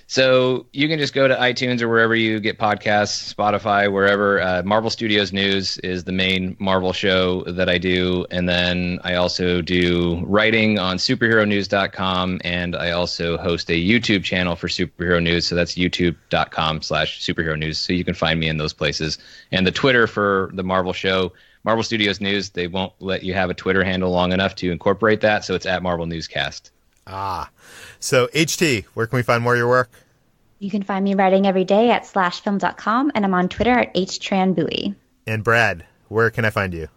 So you can just go to iTunes or wherever you get podcasts, Spotify, wherever. Marvel Studios News is the main Marvel show that I do. And then I also do writing on superheronews.com. And I also host a YouTube channel for superhero news. So that's youtube.com/superhero news. So you can find me in those places. And the Twitter for the Marvel show, Marvel Studios News, they won't let you have a Twitter handle long enough to incorporate that. So it's at Marvel Newscast. So HT, where can we find more of your work? You can find me writing every day at /film.com, and I'm on Twitter at Hoai-Tran Bui. And Brad, where can I find you?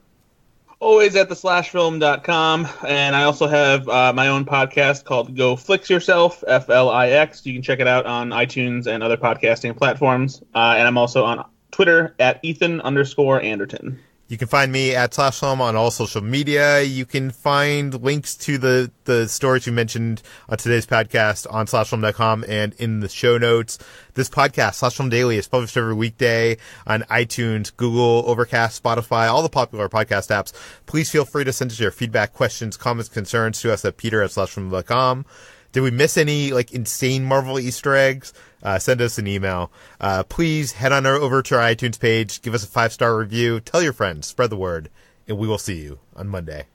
Always at the /film.com, and I also have my own podcast called Go Flix Yourself, FLIX. You can check it out on iTunes and other podcasting platforms. And I'm also on Twitter at Ethan_Anderton. You can find me at /film on all social media. You can find links to the stories you mentioned on today's podcast on /film.com and in the show notes. This podcast, /film Daily, is published every weekday on iTunes, Google, Overcast, Spotify, all the popular podcast apps. Please feel free to send us your feedback, questions, comments, concerns to us at peter@/film.com. Did we miss any insane Marvel Easter eggs? Send us an email. Please head on over to our iTunes page, give us a 5-star review, tell your friends, spread the word, and we will see you on Monday.